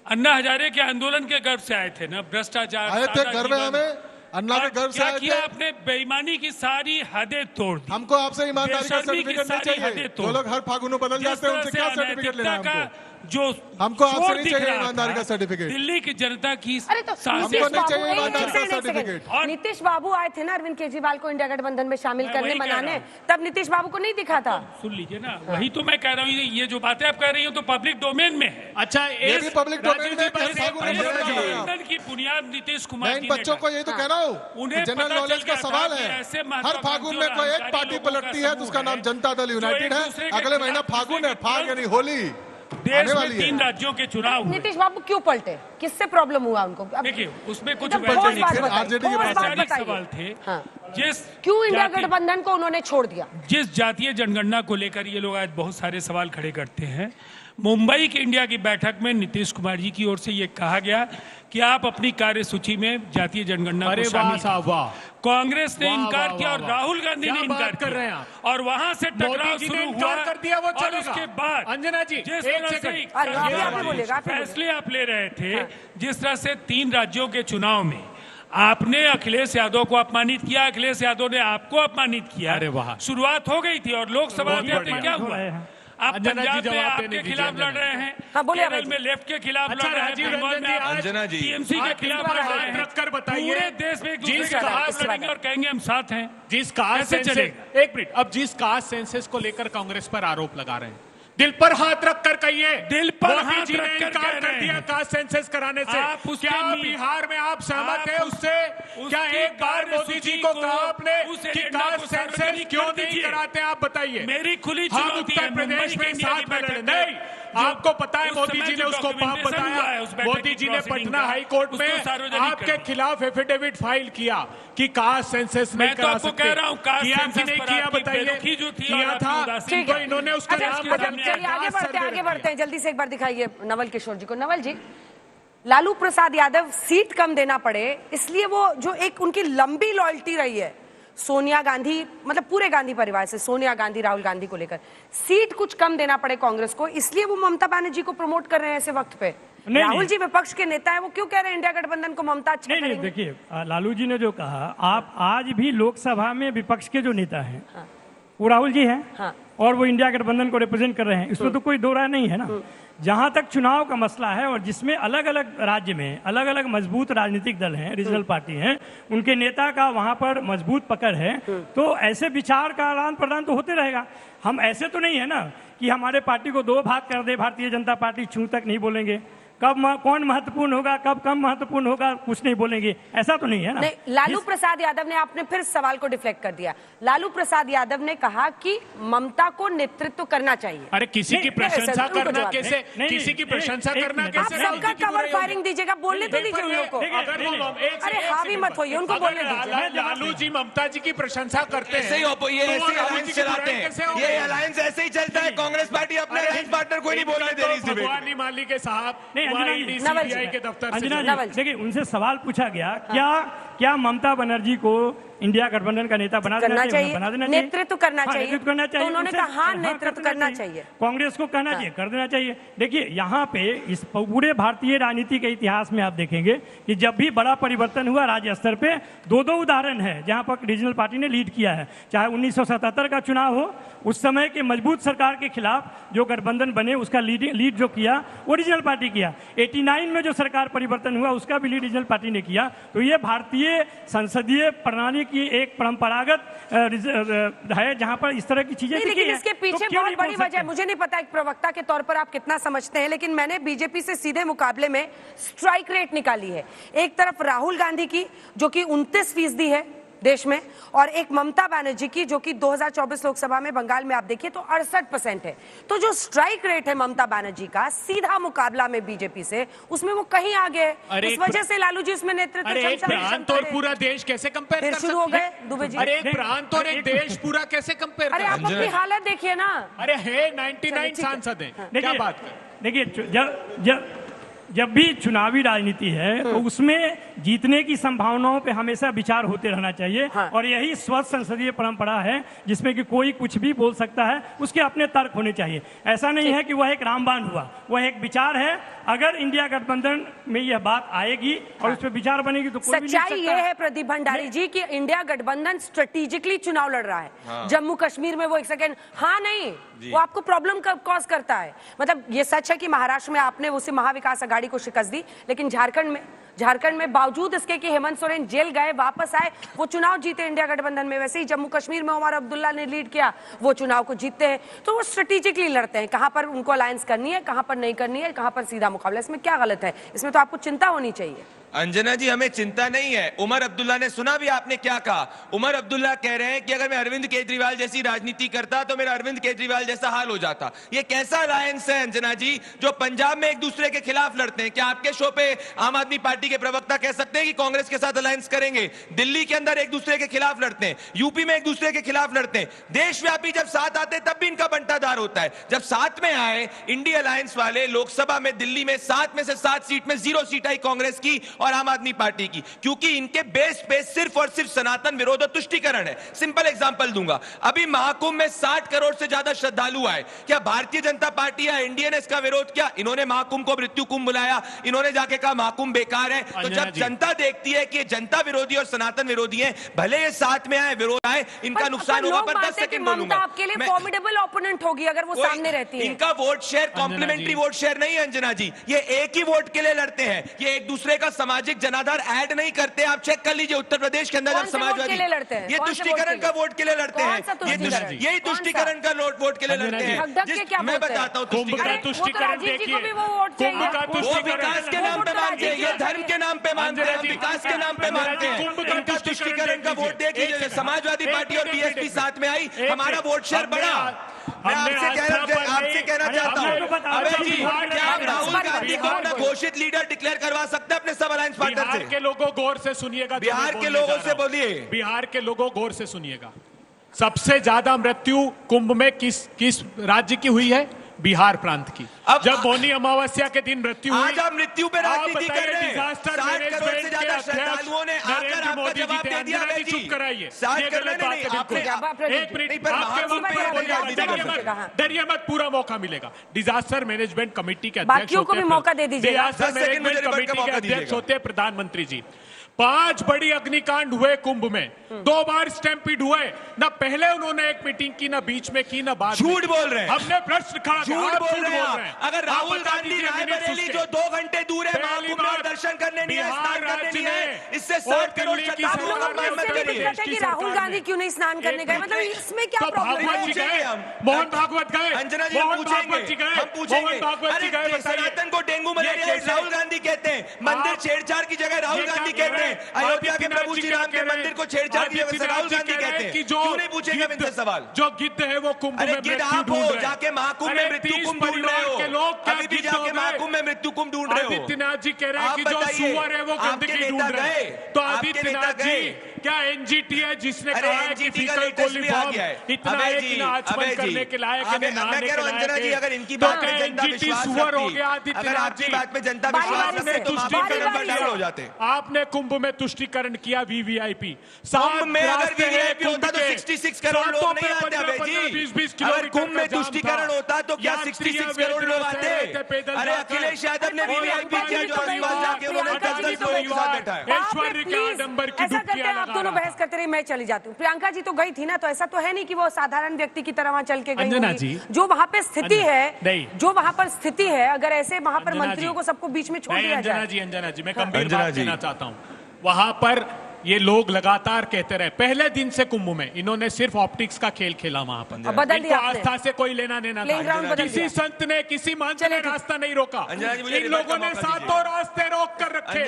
अन्ना हजारे के आंदोलन के गर्व से आए थे ना, भ्रष्टाचार आए थे गर्व है हमें, अन्ना के गर्व से क्या आए किया थे। आपने? बेईमानी की सारी हदें तोड़ दी। हमको आपसे ईमानदारी का बेशर्मी की सर्टिफिकेट नहीं सारी चाहिए। हदें तोड़ जो लोग हर फागुन में बदल जिस जाते हैं तरह उनसे से क्या सर्टिफिकेट लेना है अनैतिकता हमको? जो हमको आपसे शोर नहीं दिख चाहिए रहा ईमानदारी था, का सर्टिफिकेट। दिल्ली की जनता की अरे तो सांसें हमको नहीं बाबू, चाहिए एक ईमानदारी का सेकंड, एक सर्टिफिकेट। सेकंड। नीतीश बाबू आए थे ना अरविंद केजरीवाल को इंडिया गठबंधन में शामिल मैं करने, वही कह मनाने, रहा हूं। तब नीतीश बाबू को नहीं दिखा था। सुन लीजिए ना, वही तो मैं कह रहा हूँ, ये जो बातें आप कह रही हो तो पब्लिक डोमेन में है। अच्छा, ये भी पब्लिक डोमेन में हर फागुन में बदल जाते हैं। गठबंधन की बुनियाद नीतीश मैं कुमार इन जी ने बच्चों को यही तो कह रहा हूँ, उन्हें जनरल पता नॉलेज चल का गया सवाल था कि है। ऐसे हर महत्वाकांक्षी फागुन में और कोई एक अहंकारी पार्टी लोगों का पलटती है तो उसका समूह नाम है, जनता दल जो यूनाइटेड एक है। दूसरे के अगले महीना खिलाफ फागुन है, फाग यानी होली देश आने में वाली 3 है। राज्यों के चुनाव हुए। नीतीश बाबू क्यों पलटे? किससे प्रॉब्लम हुआ उनको? अब देखिए, उसमें कुछ एकदम ठोस बात फिर बताइए, आरजेडी के ठोस पास बात वैचारिक बताइए। सवाल थे। हाँ। जिस क्यों इंडिया जाति- गठबंधन को उन्होंने छोड़ दिया? जिस जातीय जनगणना को लेकर ये लोग आज बहुत सारे सवाल खड़े करते हैं, मुंबई की इंडिया की बैठक में नीतीश कुमार जी की ओर से ये कहा गया कि आप अपनी कार्यसूची में जातीय जनगणना अरे को वाह शामिल साहब, वाह। कांग्रेस ने वाह, इनकार वाह, किया और वाह, राहुल गांधी क्या ने बात इनकार कर रहे हैं किया आप? और वहां से टकराव मोदी जी ने शुरू इनकार हुआ कर दिया, वो और चलेगा। उसके बाद अंजना जी, जिस एक तरह से सेकंड। अरे, आप ही बोलेगा, आप ही फैसले आप ले रहे थे, जिस तरह से 3 राज्यों के चुनाव में आपने अखिलेश यादव को अपमानित किया, अखिलेश यादव ने आपको अपमानित किया। अरे वाह। शुरुआत हो गई थी और लोकसभा बहुत अध्यक्ष बढ़िया। क्या हुआ? आप अंजना जी, पंजाब में जवाब आपके देने दीजिए, खिलाफ लड़ अंजना रहे जी। हैं, हाँ, बोलिए केरल भाई। में लेफ्ट के खिलाफ अच्छा, लड़ रहे हैं, राजीव बंगाल रंजन में जी, आप अंजना जी, टीएमसी के आप खिलाफ किस लड़ पर रहे हाथ हैं। रखकर बताइए, पूरे देश में एक दूसरे जिस के खिलाफ कास्ट लड़ेंगे और कहेंगे हम साथ हैं। जिस कास्ट कैसे सेंसस, चलेगा? एक मिनट, अब जिस कास्ट सेंसस को लेकर कांग्रेस पर आरोप लगा रहे हैं, दिल पर हाथ रखकर कहिए, दिल पर मोदी हाथ जी ने रखकर इनकार कह कर रहे दिया हैं। कास्ट सेंसस कराने से। आप उसके क्या नी- बिहार में आप सहमत आप है उस- उससे? क्या उसकी एक बार मोदी जी को कार्यसूची कहा को, आपने उस कि एजेंडा को कास्ट सेंसस सार्वजनिक क्यों कर नहीं दीजिए। कराते? आप बताइए। मेरी खुली हम चुनौती है उत्तर प्रदेश मुंबई में की इंडिया की साथ में बैठक नहीं, जो आपको पता है उस मोदी समय जी ने जो उसको पाप documentation हुआ है बताया। उस बैठक मोदी की जी ने proceeding पटना का, हाई कोर्ट उसको में सार्वजनिक आपके कर दिया। खिलाफ एफिडेविट फाइल किया कि कास्ट सेंसस मैं नहीं तो करा आपको सकते। कह रहा हूं, कास्ट किया कि सेंसस नहीं पर किया आपकी बताइए। बेरुखी जो थी और किया आपकी था, उदासीनता। तो इन्होंने उसका अच्छा, नाम अच्छा, बदल दिया। चलिए आगे कास्ट बढ़ते हैं, सर्वे आगे रख बढ़ते हैं। जल्दी से एक बार दिखाइए नवल किशोर जी को। नवल जी, लालू प्रसाद यादव सीट कम देना पड़े इसलिए वो जो एक उनकी लंबी लॉयल्टी रही है सोनिया गांधी, मतलब पूरे गांधी परिवार से, सोनिया गांधी राहुल गांधी को लेकर सीट कुछ कम देना पड़े कांग्रेस को, इसलिए वो ममता बनर्जी को प्रमोट कर रहे हैं ऐसे वक्त पे। राहुल जी विपक्ष के नेता है, वो क्यों कह रहे हैं इंडिया गठबंधन को ममता अच्छा नहीं करेंगे? देखिए, लालू जी ने जो कहा, आप आज भी लोकसभा में विपक्ष के जो नेता हैं वो राहुल जी हैं। हाँ। और वो इंडिया गठबंधन को रिप्रेजेंट कर रहे हैं, इसमें तो कोई दो राय नहीं है ना। जहां तक चुनाव का मसला है और जिसमें अलग अलग राज्य में अलग अलग मजबूत राजनीतिक दल हैं, रीजनल पार्टी हैं, उनके नेता का वहां पर मजबूत पकड़ है, तो ऐसे विचार का आदान प्रदान तो होते रहेगा। हम ऐसे तो नहीं है ना कि हमारे पार्टी को 2 भाग कर दे भारतीय जनता पार्टी, छू तक नहीं बोलेंगे, कब कौन महत्वपूर्ण होगा कब कम महत्वपूर्ण होगा कुछ नहीं बोलेंगे, ऐसा तो नहीं है ना। नहीं, लालू प्रसाद यादव ने, आपने फिर सवाल को डिफ्लेक्ट कर दिया। लालू प्रसाद यादव ने कहा कि ममता को नेतृत्व करना चाहिए। अरे किसी की प्रशंसा करना कैसे, नहीं, किसी की नहीं, प्रशंसा एक करना मिनट, आप कैसे? सबका कवर फायरिंग दीजिएगा, बोलने तो दीजिए उन लोगों को। अरे हावी मत होइए, उनको बोलने दीजिए। लालू जी ममता जी की प्रशंसा करते हैं, ऐसे ही ये तो वो ऐसे लालू अलायंस जी की चलाते बुराई कैसे हैं, होगी? ये अलायंस ऐसे ही चलता है। कांग्रेस पार्टी अपने अलायंस पार्टनर को नहीं बोलने दे रही इस डिबेट में। भगवान माली के साहब नहीं, अंजना जी, नवल जी, CBI के दफ्तर से अंजना नवल जी, जी। देखिए उनसे सवाल पूछा गया, क्या ममता बनर्जी को इंडिया गठबंधन का नेता बना देना चाहिए? बना देना चाहिए, नेतृत्व करना हाँ, चाहिए। नेतृत्व करना चाहिए। तो उन्होंने उनसे- कहा, हाँ, नेतृत्व करना चाहिए। कांग्रेस को कहना चाहिए, कर देना चाहिए। देखिए यहाँ पे इस पूरे भारतीय राजनीति के इतिहास में आप देखेंगे कि जब भी बड़ा परिवर्तन हुआ राज्य स्तर पे, 2 उदाहरण है जहां पर रीजनल पार्टी ने लीड किया है। चाहे 1977 का चुनाव हो, उस समय के मजबूत सरकार के खिलाफ जो गठबंधन बने उसका लीड जो किया वो रीजनल पार्टी किया। 89 में जो सरकार परिवर्तन हुआ उसका भी लीड रीजनल पार्टी ने किया। तो ये भारतीय संसदीय प्रणाली की एक परंपरागत है जहां पर इस तरह की चीजें नहीं, लेकिन इसके तो पीछे बहुत बड़ी वजह है। मुझे नहीं पता एक प्रवक्ता के तौर पर आप कितना समझते हैं, लेकिन मैंने बीजेपी से सीधे मुकाबले में स्ट्राइक रेट निकाली है। एक तरफ राहुल गांधी की जो कि 29% है देश में, और एक ममता बनर्जी की जो कि 2024 लोकसभा में बंगाल में आप देखिए तो 68% है। तो जो स्ट्राइक रेट है ममता बनर्जी का सीधा मुकाबला में बीजेपी से, उसमें वो कहीं आगे है। इस वजह से लालू जी उसमें नेतृत्व प्रांत और पूरा देश कैसे कंपेयर कर सकते हैं? शुरू हो गए दुबे जी। अरे एक प्रांत और एक देश पूरा कैसे कंपेयर? अरे आप अपनी हालत देखिए ना। अरे है 99 सांसद हैं, क्या बात कर? देखिए जब भी चुनावी राजनीति है तो उसमें जीतने की संभावनाओं पे हमेशा विचार होते रहना चाहिए। और यही स्वस्थ संसदीय परंपरा है जिसमें कि कोई कुछ भी बोल सकता है, उसके अपने तर्क होने चाहिए। ऐसा नहीं है कि वह एक रामबाण हुआ, वह एक विचार है। अगर इंडिया गठबंधन में यह बात आएगी और उस पर विचार बनेगी तो कोई भी सच्चाई ये है प्रदीप भंडारी जी कि इंडिया गठबंधन स्ट्रेटेजिकली चुनाव लड़ रहा है। जम्मू कश्मीर में वो एक सेकेंड नहीं, वो आपको प्रॉब्लम कॉज करता है। मतलब ये सच है कि महाराष्ट्र में आपने उसी महाविकास आघाड़ी को शिकस्त दी, लेकिन झारखंड में बावजूद इसके कि हेमंत सोरेन जेल गए वापस आए, वो चुनाव जीते इंडिया गठबंधन में। वैसे ही जम्मू कश्मीर में उमर अब्दुल्ला ने लीड किया, वो चुनाव को जीतते हैं। तो वो स्ट्रेटेजिकली लड़ते हैं, कहां पर उनको अलायंस करनी है, कहां पर नहीं करनी है, कहां पर सीधा मुकाबला। इसमें क्या गलत है? इसमें तो आपको चिंता होनी चाहिए। अंजना जी, हमें चिंता नहीं है। उमर अब्दुल्ला ने सुना भी आपने क्या कहा। उमर अब्दुल्ला कह रहे हैं कि अगर मैं अरविंद केजरीवाल जैसी राजनीति करता तो मेरा अरविंद केजरीवाल जैसा हाल हो जाता। ये कैसा अलायंस है अंजना जी, जो पंजाब में एक दूसरे के खिलाफ लड़ते हैं? क्या आपके शो पे आम आदमी पार्टी के प्रवक्ता कह सकते हैं कि कांग्रेस के साथ अलायंस करेंगे? दिल्ली के अंदर एक दूसरे के खिलाफ लड़ते हैं, यूपी में एक दूसरे के खिलाफ लड़ते हैं। देशव्यापी जब साथ आते तब भी इनका बंटाधार होता है। जब साथ में आए इंडिया अलायंस वाले, लोकसभा में दिल्ली में 7 में से 7 सीट में 0 सीट आई कांग्रेस की और आम आदमी पार्टी की, क्योंकि इनके बेस पे सिर्फ और सिर्फ सनातन विरोध और तुष्टीकरण है। सिंपल एग्जांपल दूंगा, अभी महाकुंभ में 60 करोड़ से ज्यादा श्रद्धालु आए। क्या भारतीय जनता पार्टी या एनडीए ने इसका विरोध किया? इन्होंने महाकुंभ को मृत्यु कुंभ बुलाया, इन्होंने जाके कहा महाकुंभ बेकार है। तो जब जनता देखती है कि ये जनता विरोधी और सनातन विरोधी है, भले ये साथ में आए, विरोध आए, इनका नुकसान होगा। पर 10 सेकंड बोलूंगा, आपके लिए फॉर्मिडेबल ओपोनेंट होगी अगर वो सामने रहती है। इनका vote share complementary vote share नहीं है अंजना जी, ये एक ही वोट के लिए लड़ते हैं। ये एक दूसरे का सामाजिक जनाधार ऐड नहीं करते। आप चेक कर लीजिए उत्तर प्रदेश के अंदर जब समाजवादी ये तुष्टीकरण का वोट के लिए लड़ते हैं, यही तुष्टीकरण का वोट के लिए लड़ते हैं। मैं बताता हूँ तुष्टीकरण देखिए, वो विकास के नाम पे मानते हैं, ये धर्म के नाम पे मानते हैं, विकास के नाम पे मानते हैं। इनका तुष्टीकरण का वोट देख लीजिए। समाजवादी पार्टी और बीएसपी साथ में आई, हमारा वोट शेयर बढ़ा। मैं आपसे कहना चाहता हूँ, अबे जी, क्या आप राहुल गांधी को अपना घोषित लीडर डिक्लेयर करवा सकते हैं अपने सब अलायंस पार्टनर से? बिहार के लोगों गौर से सुनिएगा, बिहार के लोगों से बोलिए, बिहार के लोगों गौर से सुनिएगा। सबसे ज्यादा मृत्यु कुंभ में किस राज्य की हुई है? बिहार प्रांत की। जब मौनी अमावस्या के दिन मृत्यु हुई, आज आप मृत्यु पे राजनीति कर रहे हैं। 60 करोड़ से ज्यादा श्रद्धालुओं ने आकर आपका जवाब दे दिया। चुप कराइए, डरिए मत, पूरा मौका मिलेगा। डिजास्टर मैनेजमेंट कमेटी के अध्यक्ष बाकियों को भी मौका दे दीजिए। डिजास्टर मैनेजमेंट कमेटी के अध्यक्ष होते हैं प्रधानमंत्री जी। 5 बड़ी अग्निकांड हुए कुंभ में, 2 बार स्टैम्पीड हुए। ना पहले उन्होंने एक मीटिंग की, ना बीच में की, ना बाद में। झूठ बोल रहे हैं, हमने प्रश्न खड़ा किया। झूठ बोल रहे हैं। अगर राहुल गांधी रायबरेली जो 2 घंटे दूर है, महाकुंभ में दर्शन करने नहीं है, स्नान करने नहीं है, इससे 60 करोड़ श्रद्धालुओं का मान मत करिए कि राहुल गांधी क्यों नहीं स्नान करने गए। मतलब इसमें क्या प्रॉब्लम है? मोहन भागवत गए, अंजना जी हम पूछेंगे। सनातन को डेंगू मलेरिया राहुल गांधी कहते हैं, मंदिर छेड़छाड़ की जगह राहुल गांधी कहते हैं, अयोध्या के प्रभु श्री राम के मंदिर को छेड़छाड़ की जगह राहुल गांधी कहते हैं। क्यों नहीं पूछेगा इनसे सवाल? जो गिद्ध है वो कुंभ में मृत्यु ढूंढ रहे हैं। जाके महाकुंभ में मृत्यु कुंभ ढूंढ रहे हो, अभी भी जाके महाकुंभ में मृत्यु कुंभ ढूंढ रहे हो। आदित्यनाथ जी कह रहे हैं कि जो सुअर है वो गंदगी ढूंढ रहे हैं। तो आदित्यनाथ जी क्या एनजीटी है जिसने कहा है कि फीकल कोलीफॉर्म इतना आचमन करने के लायक है, नहाने के लायक है? अगर इनकी बात में जनता विश्वास सुअर हो गया रखती, अगर आपकी बात में जनता विश्वास रखती तो महाकुंभ में डाउन हो जाते। आपने कुंभ में तुष्टीकरण किया वीवीआईपी। कुंभ में अगर वीवीआईपी होता तो 66 करोड़ लोग नहीं आते अबे जी। अगर कुंभ में तुष्टीकरण होता तो क्या 66 करोड़ लोग आते? अरे अखिलेश यादव ने वीवीआईपी किया, जो अस्पताल जाके उन्होंने 10-10 लोगों के साथ बैठा है। ऐश्वर्य के आडंबर की डुबकियां लगा। आप दोनों बहस करते रहे, मैं चली जाती हूँ। प्रियंका जी तो गई थी ना, तो ऐसा तो है नहीं कि वो साधारण व्यक्ति की तरह वहां चल के गई होगी। जो वहां पे स्थिति है, जो वहां पर स्थिति है, अगर ऐसे वहां पर मंत्रियों को सबको बीच में छोड़ दिया जाए। अंजना जी मैं गंभीर बात कहना चाहता हूँ। वहां पर ये लोग लगातार कहते रहे पहले दिन से कुंभ में इन्होंने सिर्फ ऑप्टिक्स का खेल खेला वहां पर। बदल इनको दिया आपने। आस्था से कोई लेना देना था। किसी संत ने किसी महंत ने रास्ता नहीं रोका। इन लोगों ने सातों रास्ते रोक कर रखे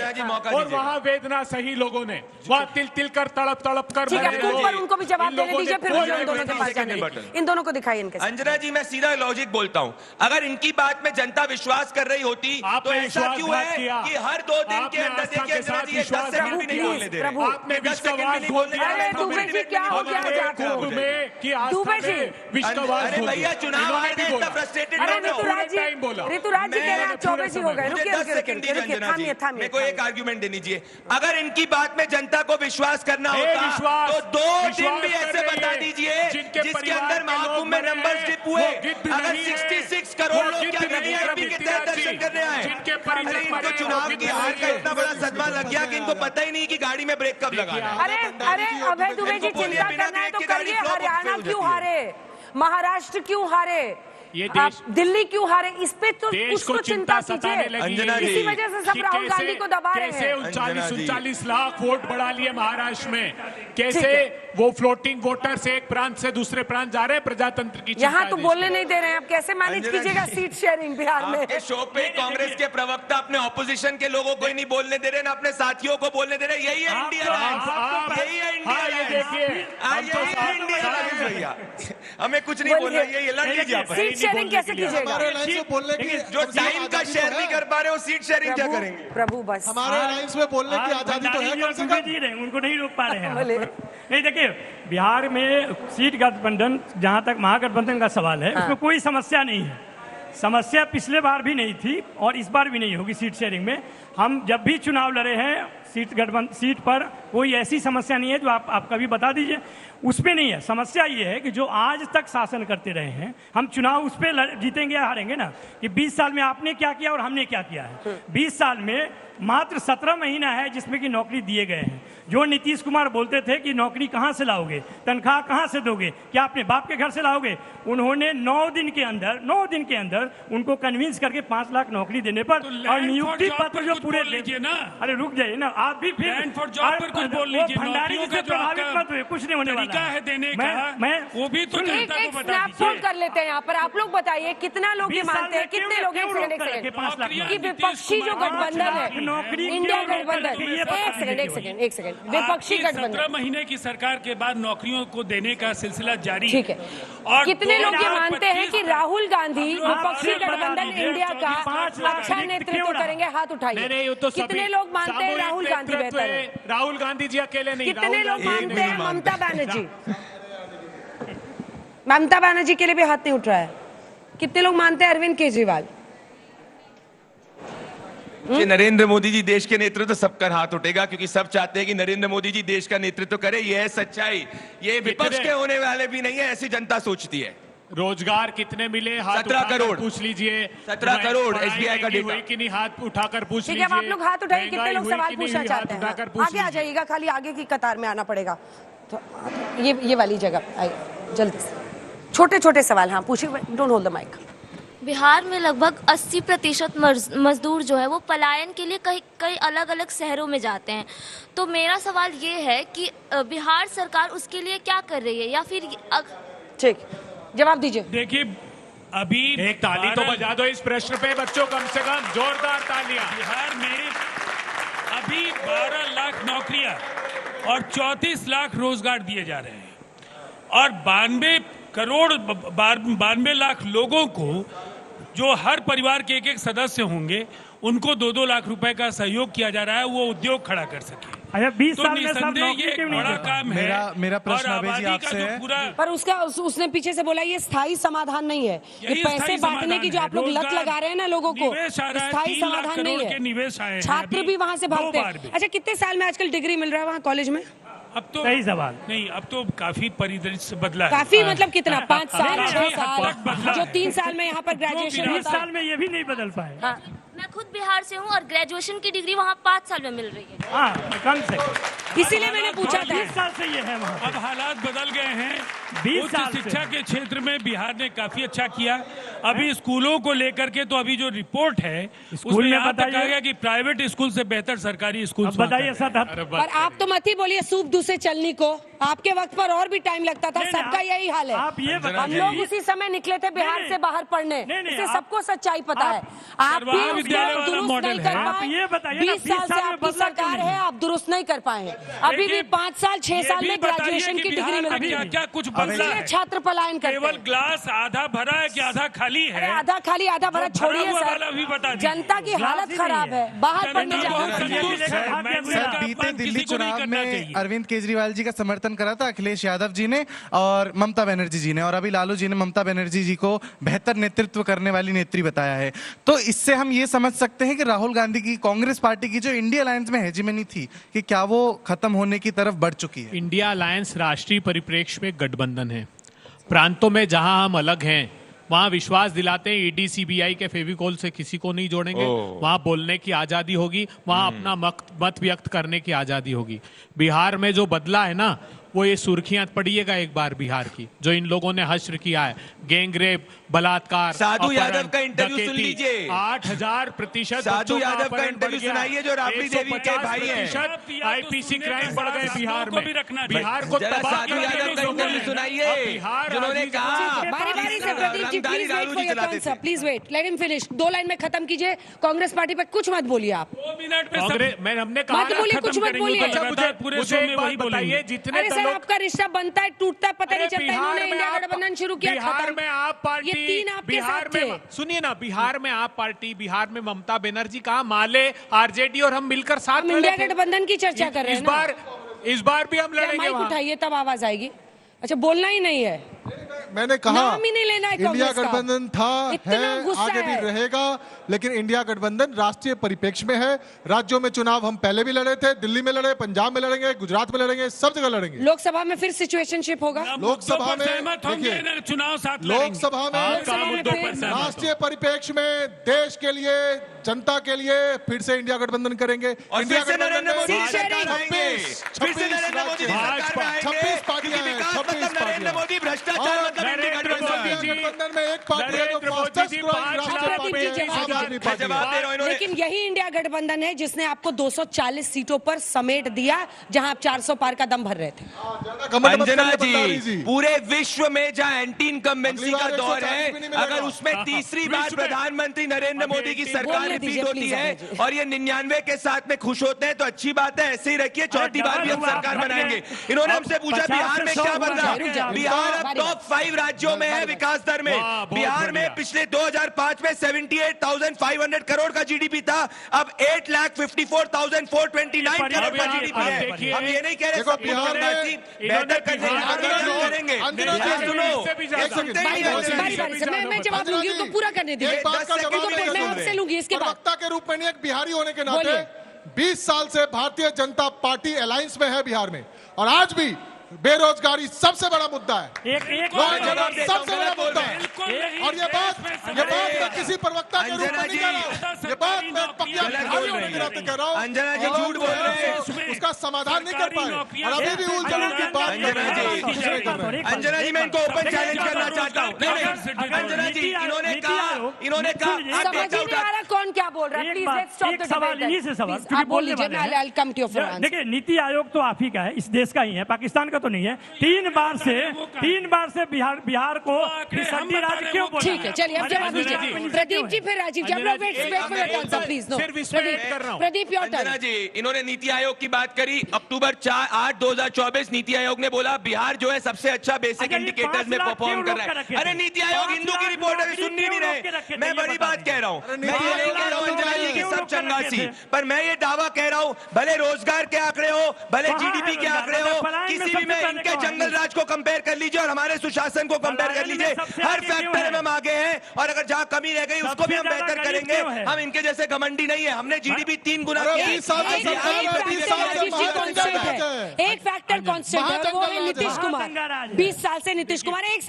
और वहाँ वेदना सही लोगों ने वहाँ तिल तिल कर तड़प कर ठीक है, कुंभ पर उनको भी जवाब देने दीजिए, फिर मुझे उन दोनों के पास जाने दीजिए। इन दोनों को दिखाइए इनके। अंजना जी, मैं सीधा लॉजिक बोलता हूँ, अगर इनकी बात में जनता विश्वास कर रही होती तो ऐसा क्यों है कि हर 2 दिन के अंदर देखिए अंजना जी 10 सेकंड भी नहीं बोलने दे रहे। आपने विश्वास बोल दिया। दुबे जी क्या हो गया आज आपको? दुबे जी अरे भैया चुनाव आए थे, इतना फ्रस्ट्रेटेड अरे मत हो। ऋतुराज जी कह रहे हैं 24 ही हो गए। रुकिए मेरे को एक आर्ग्यूमेंट देनी चाहिए। अगर इनकी बात में जनता को विश्वास करना होता तो 2 दिन भी ऐसे बता दीजिए जिसके अंदर महाकुंभ में नंबर डिप हुए। अगर 66 करोड़ लोग क्या वीआईपी के तहत दर्शन करने आए। अरे इनको चुनाव की हार का इतना बड़ा सदमा लग गया कि इनको पता ही नहीं कि गाड़ी में ब्रेक कब लगाना है। अरे अभय दुबे जी, चिंता करना है तो करिए। हरियाणा क्यों हारे, महाराष्ट्र क्यों हारे, ये देश, दिल्ली क्यों हारे, इस पे तो कुछ तो चिंता सताने लगी है। इसी वजह से सब राहुल गांधी को दबा रहे हैं। 39 लाख वोट बढ़ा लिए महाराष्ट्र में। कैसे वो फ्लोटिंग वोटर से एक प्रांत से दूसरे प्रांत जा रहे हैं, प्रजातंत्र की यहाँ तो बोलने नहीं दे रहे हैं। आप कैसे मैनेज कीजिएगा सीट शेयरिंग बिहार में? आपके शो पे कांग्रेस के प्रवक्ता अपने ऑपोजिशन के लोगों को ही नहीं बोलने दे रहे, ना अपने साथियों को बोलने दे रहे। यही है इंडिया, यही है इंडिया भैया। हमें कुछ नहीं बोलना, ये लड़ लीजिए। सीट शेयरिंग कैसे कीजिएगा? जो टाइम का शेयर नहीं कर पा रहे हो, सीट शेयरिंग क्या करेंगे? प्रभु बस हमारे अलायंस में बोलने की आजादी तो है, कम से कम उनको नहीं रोक पा रहे हैं। नहीं, देखिए बिहार में सीट गठबंधन, जहां तक महागठबंधन का सवाल है, उसमें कोई समस्या नहीं है। समस्या पिछले बार भी नहीं थी और इस बार भी नहीं होगी सीट शेयरिंग में। हम जब भी चुनाव लड़े हैं सीट पर कोई ऐसी समस्या नहीं है जो आप कभी बता दीजिए। उसमें नहीं है। समस्या ये है कि जो आज तक शासन करते रहे हैं, हम चुनाव उस पर जीतेंगे या हारेंगे ना, कि 20 साल में आपने क्या किया और हमने क्या किया है। 20 साल में मात्र 17 महीना है जिसमें कि नौकरी दिए गए हैं। जो नीतीश कुमार बोलते थे कि नौकरी कहां से लाओगे, तनख्वाह कहां से दोगे, क्या अपने बाप के घर से लाओगे, उन्होंने 9 दिन के अंदर उनको कन्विंस करके 5 लाख नौकरी देने पर और नियुक्ति पत्र जो पूरे लीजिए ना। अरे रुक जाइए ना, आप भी फिर कुछ बोल लीजिए। भंडारी जी से प्रभावित मत हुए, कुछ नहीं होने वाला है देने का। मैं वो भी तो जनता को बता दीजिए। कर लेते हैं यहाँ पर। आप लोग बताइए कितना लोग ये मानते हैं, कितने लोग कि विपक्षी जो गठबंधन है, इंडिया गठबंधन, एक सेकंड विपक्षी गठबंधन 17 महीने की सरकार के बाद नौकरियों को देने का सिलसिला जारी ठीक है। और कितने लोग ये मानते हैं कि राहुल गांधी विपक्षी गठबंधन इंडिया का अच्छा नेतृत्व करेंगे? हाथ उठाइए। कितने लोग मानते हैं राहुल गांधी बेहतर है? राहुल गांधी जी अकेले नहीं। कितने लोग मानते हैं ममता बनर्जी? ममता बनर्जी के लिए भी हाथ नहीं उठ रहा है। कितने लोग मानते हैं अरविंद केजरीवाल? नरेंद्र मोदी जी देश के नेतृत्व तो सबका हाथ उठेगा, क्योंकि सब चाहते हैं कि नरेंद्र मोदी जी देश का नेतृत्व करे। ये है सच्चाई। ये विपक्ष के होने वाले भी नहीं है, ऐसी जनता सोचती है। रोजगार कितने मिले? हाथ 17 करोड़ पूछ लीजिए। 17 करोड़ एसबीआई का डेटा कि नहीं, हाथ उठाकर पूछ लीजिए। ठीक है, आप लोग हाथ उठाइए। कितने लोग सवाल पूछना चाहते हैं? आगे आ जाइएगा, खाली आगे की कतार में आना पड़ेगा। तो ये वाली जगह आइए जल्दी से। छोटे छोटे सवाल हाँ पूछिए, don't hold the mic. Bihar में लगभग 80% मजदूर जो है वो पलायन के लिए कई अलग अलग शहरों में जाते हैं। तो मेरा सवाल ये है कि बिहार सरकार उसके लिए क्या कर रही है, या फिर ठीक जवाब दीजिए। देखिए, अभी एक ताली तो बजा दो इस प्रश्न पे बच्चों, कम से कम जोरदार तालियां। बिहार में अभी 12 लाख नौकरियां और 34 लाख रोजगार दिए जा रहे हैं और 92 लाख लोगों को, जो हर परिवार के एक सदस्य होंगे, उनको 2-2 लाख रुपए का सहयोग किया जा रहा है, वो उद्योग खड़ा कर सके। अच्छा, 20 तो साल में सब नौकरी ये क्यों बड़ा नहीं काम है। मेरा प्रश्न अभय जी आपसे है, पर उसने पीछे से बोला ये स्थायी समाधान नहीं है। ये पैसे बांटने की जो आप लोग लत लगा रहे हैं ना लोगों को, स्थायी समाधान नहीं है। निवेश आए, छात्र भी वहाँ से भागते हैं। अच्छा, कितने साल में आजकल डिग्री मिल रहा है वहाँ कॉलेज में? अब तो सही सवाल नहीं, अब तो काफी परिदृश्य बदला है। काफी मतलब कितना? 5 साल 6 साल? जो 3 साल में यहाँ पर ग्रेजुएशन 20 साल में ये भी नहीं बदल पाए। मैं खुद बिहार से हूँ और ग्रेजुएशन की डिग्री वहाँ 5 साल में मिल रही है। हाँ, कम से इसीलिए मैंने पूछा था। 20 साल से ये है वहाँ। अब हालात बदल गए हैं। 20 उच्च साल से। शिक्षा के क्षेत्र में बिहार ने काफी अच्छा किया। अभी स्कूलों को लेकर के तो अभी जो रिपोर्ट है स्कूल उसमें में यहाँ तक बताइए। कहा गया कि प्राइवेट स्कूल से बेहतर सरकारी स्कूल। अब बताइए सर, और आप तो मत ही बोलिए सूप दूसरे चलनी को, आपके वक्त पर और भी टाइम लगता था, नहीं, सबका आप- यही हाल है। आप ये हम बताइए। लोग उसी समय निकले थे बिहार नहीं, से बाहर पढ़ने, नहीं, इसे आप- सबको सच्चाई पता है। आप भी सर्वहारा उसको विद्यालय वाला दुरुस्त मॉडल नहीं है। कर आप पाए। ये बताइए ना, 20 साल से 20 साल में आपकी बदला क्यों सरकार नहीं? है, आप दुरुस्त नहीं कर पाए हैं। अभी भी देखिए, 5 साल 6 ये साल भी में बताइए ग्रेजुएशन कि की डिग्री बिहार मिल में रही क्या है। क्या कुछ बदला इसलिए है? छात्र पलायन करते केवल हैं। ग्लास आधा भरा है कि आधा खाली अरे है? आधा खाली आधा भरा जो छोड़िए भरा हुआ सर, वाला भी बता दीजिए। जनता की हालत ही खराब नहीं है, बाहर पढ़ने जनता बहुत जाओ। संतुष्ट है। सर, मैं सर, का बीते अपमान दिल्ली किसी को नहीं चुनाव करना में चाहिए। अरविंद केजरीवाल जी का समर्थन करा था अखिलेश यादव जी ने और ममता बनर्जी जी ने, और अभी लालू जी ने ममता बनर्जी जी को बेहतर नेतृत्व करने वाली नेत्री बताया है। तो इससे हम ये समझ सकते हैं कि राहुल गांधी की कांग्रेस पार्टी की जो इंडिया अलायंस में हेजिमनी थी कि क्या वो खत्म होने की तरफ बढ़ चुकी है? इंडिया अलायंस राष्ट्रीय परिप्रेक्ष्य में गठबंधन है। प्रांतों में जहां हम अलग हैं वहां विश्वास दिलाते हैं ईडी सीबीआई के फेविकोल से किसी को नहीं जोड़ेंगे, वहां बोलने की आजादी होगी, वहां अपना मत व्यक्त करने की आजादी होगी। बिहार में जो बदला है ना, वो ये सुर्खियां पढ़िएगा एक बार बिहार की, जो इन लोगों ने हश्र किया है, गैंगरेप, बलात्कार, साधु अपहरण, यादव का इंटरव्यू सुन डकैती, लीजिए। 8000% साधु बच्चों का यादव का अपहरण इंटरव्यू बढ़ गया। सुनाइए जो राबड़ी देवी के भाई हैं। 150% आईपीसी क्राइम बढ़ गए बिहार को भी रखना में। चाहिए। बिहार को जरा तबाह साधु किया यादव इन का लोगों इंटरव्यू ने। सुनाइए, अब बिहार जिन्होंने आदमी कहा बारी बारी से प्रदीप जी, रंगदारी प्लीज वेट लालू फॉर जी योर चलाते आंसर, थे। Please wait, let him finish. 2 line में खत्म कीजिए। कांग्रेस पार्टी पे कुछ मत बोलिए आप। 2 मिनट में सब कांग्रेस में हमने कहा मत बोलिए, कुछ मत बोलिए। अच्छा, मुझे पूरे मुझे शो एक में बात वही बोलेंगे। बताइए, जितने अरे सर, लोग आपका रिश्ता बनता है, टूटता है, पता नहीं अरे चलता। इन्होंने इंडिया गठबंधन शुरू किया, बिहार खत्म। में आप पार्टी, ये 3 आपके बिहार साथ में थे। सुनिए ना, बिहार में आप पार्टी, बिहार में ममता बनर्जी कहा, माले, आरजेडी और हम मिलकर साथ हम लड़े इंडिया थे। गठबंधन की चर्चा कर रहे हैं ना। इस बार भी हम क्या लड़ेंगे माइक वहां। उठाइए तब आवाज आएगी। अच्छा, बोलना ही नहीं है, मैंने कहा नाम ही नहीं लेना है इंडिया कांग्रेस का। गठबंधन था, इतना है, गुस्सा आगे भी है। रहेगा, लेकिन इंडिया गठबंधन राष्ट्रीय परिप्रेक्ष्य में है। राज्यों में चुनाव हम पहले भी लड़े थे, दिल्ली में लड़े, पंजाब में लड़ेंगे, गुजरात में लड़ेंगे, सब जगह लड़ेंगे। लोकसभा में फिर सिचुएशनशिप होगा। लोकसभा में सहमत होंगे देखिए, ना, चुनाव साथ लड़ेंगे। लोकसभा में मुद्दों पर सहमत राष्ट्रीय परिप्रेक्ष्य में देश के लिए, जनता के लिए फिर से इंडिया गठबंधन करेंगे। और इंडिया फिर से नरेंद्र मोदी में सरकार आएंगे, फिर से नरेंद्र मोदी की सरकार में आएंगे, 26 पार्टियां क्योंकि हैं, विकास 26 मतलब नरेंद्र मोदी, भ्रष्टाचार और मतलब इंडिया नरेंद्र गठबंधन। मोदी जी, गठबंधन में एक पार्टी है जो नरेंद्र मोदी फास्टेस्ट जी ग्रोइंग 5 राष्ट्रीय लाख पार्टी है, जवाब आम आदमी पार्टी है। जवाब दे रहा हूं इन्होंने। लेकिन यही इंडिया गठबंधन है जिसने आपको 240 सीटों पर समेट दिया, जहां आप 400 पार का दम भर रहे थे। घमंड मत अंजना करिए भंडारी जी, पूरे विश्व में जहां एंटी इनकम्बेंसी अगली का बार दौर 140 भी नहीं है, मिलेगा। अगर उसमें तीसरी बार प्रधानमंत्री नरेंद्र मोदी की सरकार बोलने रिपीट दीजिए, होती प्लीज, है अभय जी। और ये 99 के साथ में खुश होते हैं तो अच्छी बात है, ऐसे ही रखिए, चौथी बार भी हम सरकार बनाएंगे। इन्होंने हमसे पूछा बिहार में क्या बन रहा है। बिहार अब टॉप 5 राज्यों में है विकास दर में। बिहार में पिछले 2005 में 78,500 करोड़ का जीडीपी था, अब 8,54,429 करोड़ का जीडीपी है। हम ये नहीं कह रहे सब बिहार में बेहतर करने की आंदोलन करेंगे। अंजना जी, सुनो, एक सेकंड, बारी बारी से मैं जवाब लूंगी, उनको पूरा करने दीजिए। एक बात का 10 जवाब सेकंड दीजिए। मैं आपसे लूंगी इसके बाद। प्रवक्ता के रूप में नहीं, एक बिहारी होने के नाते बोलिए। 20 साल से भारतीय जनता पार्टी अलायंस में है बिहार में, और आज भी बेरोजगारी सबसे बड़ा मुद्दा है। एक सबसे बड़ा मुद्दा है। और ये बात मैं किसी प्रवक्ता के रूप में नहीं कह रहा हूँ, ये बात मैं पक्का बिहारी होने के नाते कह रहा हूँ। अंजना जी झूठ बोल रहे हैं। उसका समाधान नहीं कर पाए, और अभी भी उलझन की बात कर रहे हैं। अंजना जी, मैं इनको ओपन चैलेंज करना चाहता हूँ। अंजना जी, इन्होंने कहा आप समझ डेटा ही नहीं उठा आ रहा कौन क्या बोल रहा है। एक प्लीज बात, लेट्स स्टॉप एक द सवाल डिबेट। इन्हीं से सवाल, आप क्योंकि बोल बोलने लीजिए, वाले हैं। I will come to your answer. देखिए, नीति आयोग तो आप ही का है, इस देश का ही है, पाकिस्तान का तो नहीं है। 3 बार से बिहार को फिसड्डी राज्य क्यों बोला? ठीक है, चलिए अब जवाब दीजिए। प्रदीप जी फिर Rajiv ji, wait for your answer please. No Pradeep your Anjana turn. जी, इन्होंने नीति आयोग की बात करी। अक्टूबर 8, 2024 नीति आयोग ने बोला बिहार जो है सबसे अच्छा बेसिक अच्छा, ये इंडिकेटर्स 5 में लाख परफॉर्म कर क्यों रहा रोक के है। रखे अरे थे? नीति आयोग 5 हिंदू की लाख रिपोर्ट है, नौकरी सुन नहीं क्यों रोक के रहे। रखे थे? मैं ये बड़ी बता बात कह रहा हूँ, मैं नीति ये नहीं आयोग कह रहा हूँ अंजना जी की क्यों सब रोक के रखे चंगासी, थे? पर मैं ये दावा कह रहा हूँ, भले रोजगार के आंकड़े हो, भले कहाँ जीडीपी है के रोजगार? आंकड़े हो, पलायन में किसी भी सबसे में पहले इनके कौन है? जंगल राज को कंपेयर कर लीजिए और हमारे सुशासन को कंपेयर कर पलायन में लीजिए। सबसे हर आगे क्यों फैक्टर है? में हम आगे हैं, और अगर जहाँ कमी रह गई उसको भी हम सबसे बेहतर ज्यादा करेंगे। गरीब क्यों है? हम इनके जैसे घमंडी नहीं है, हमने जीडीपी 3 गुना अरे किया है। 20 साल से सरकार है, 20 साल से कांस्टेंट है, एक फैक्टर कांस्टेंट है, और वो है नीतीश कुमार। महाजंगराज है। 20 साल से नीतीश कुमार। एक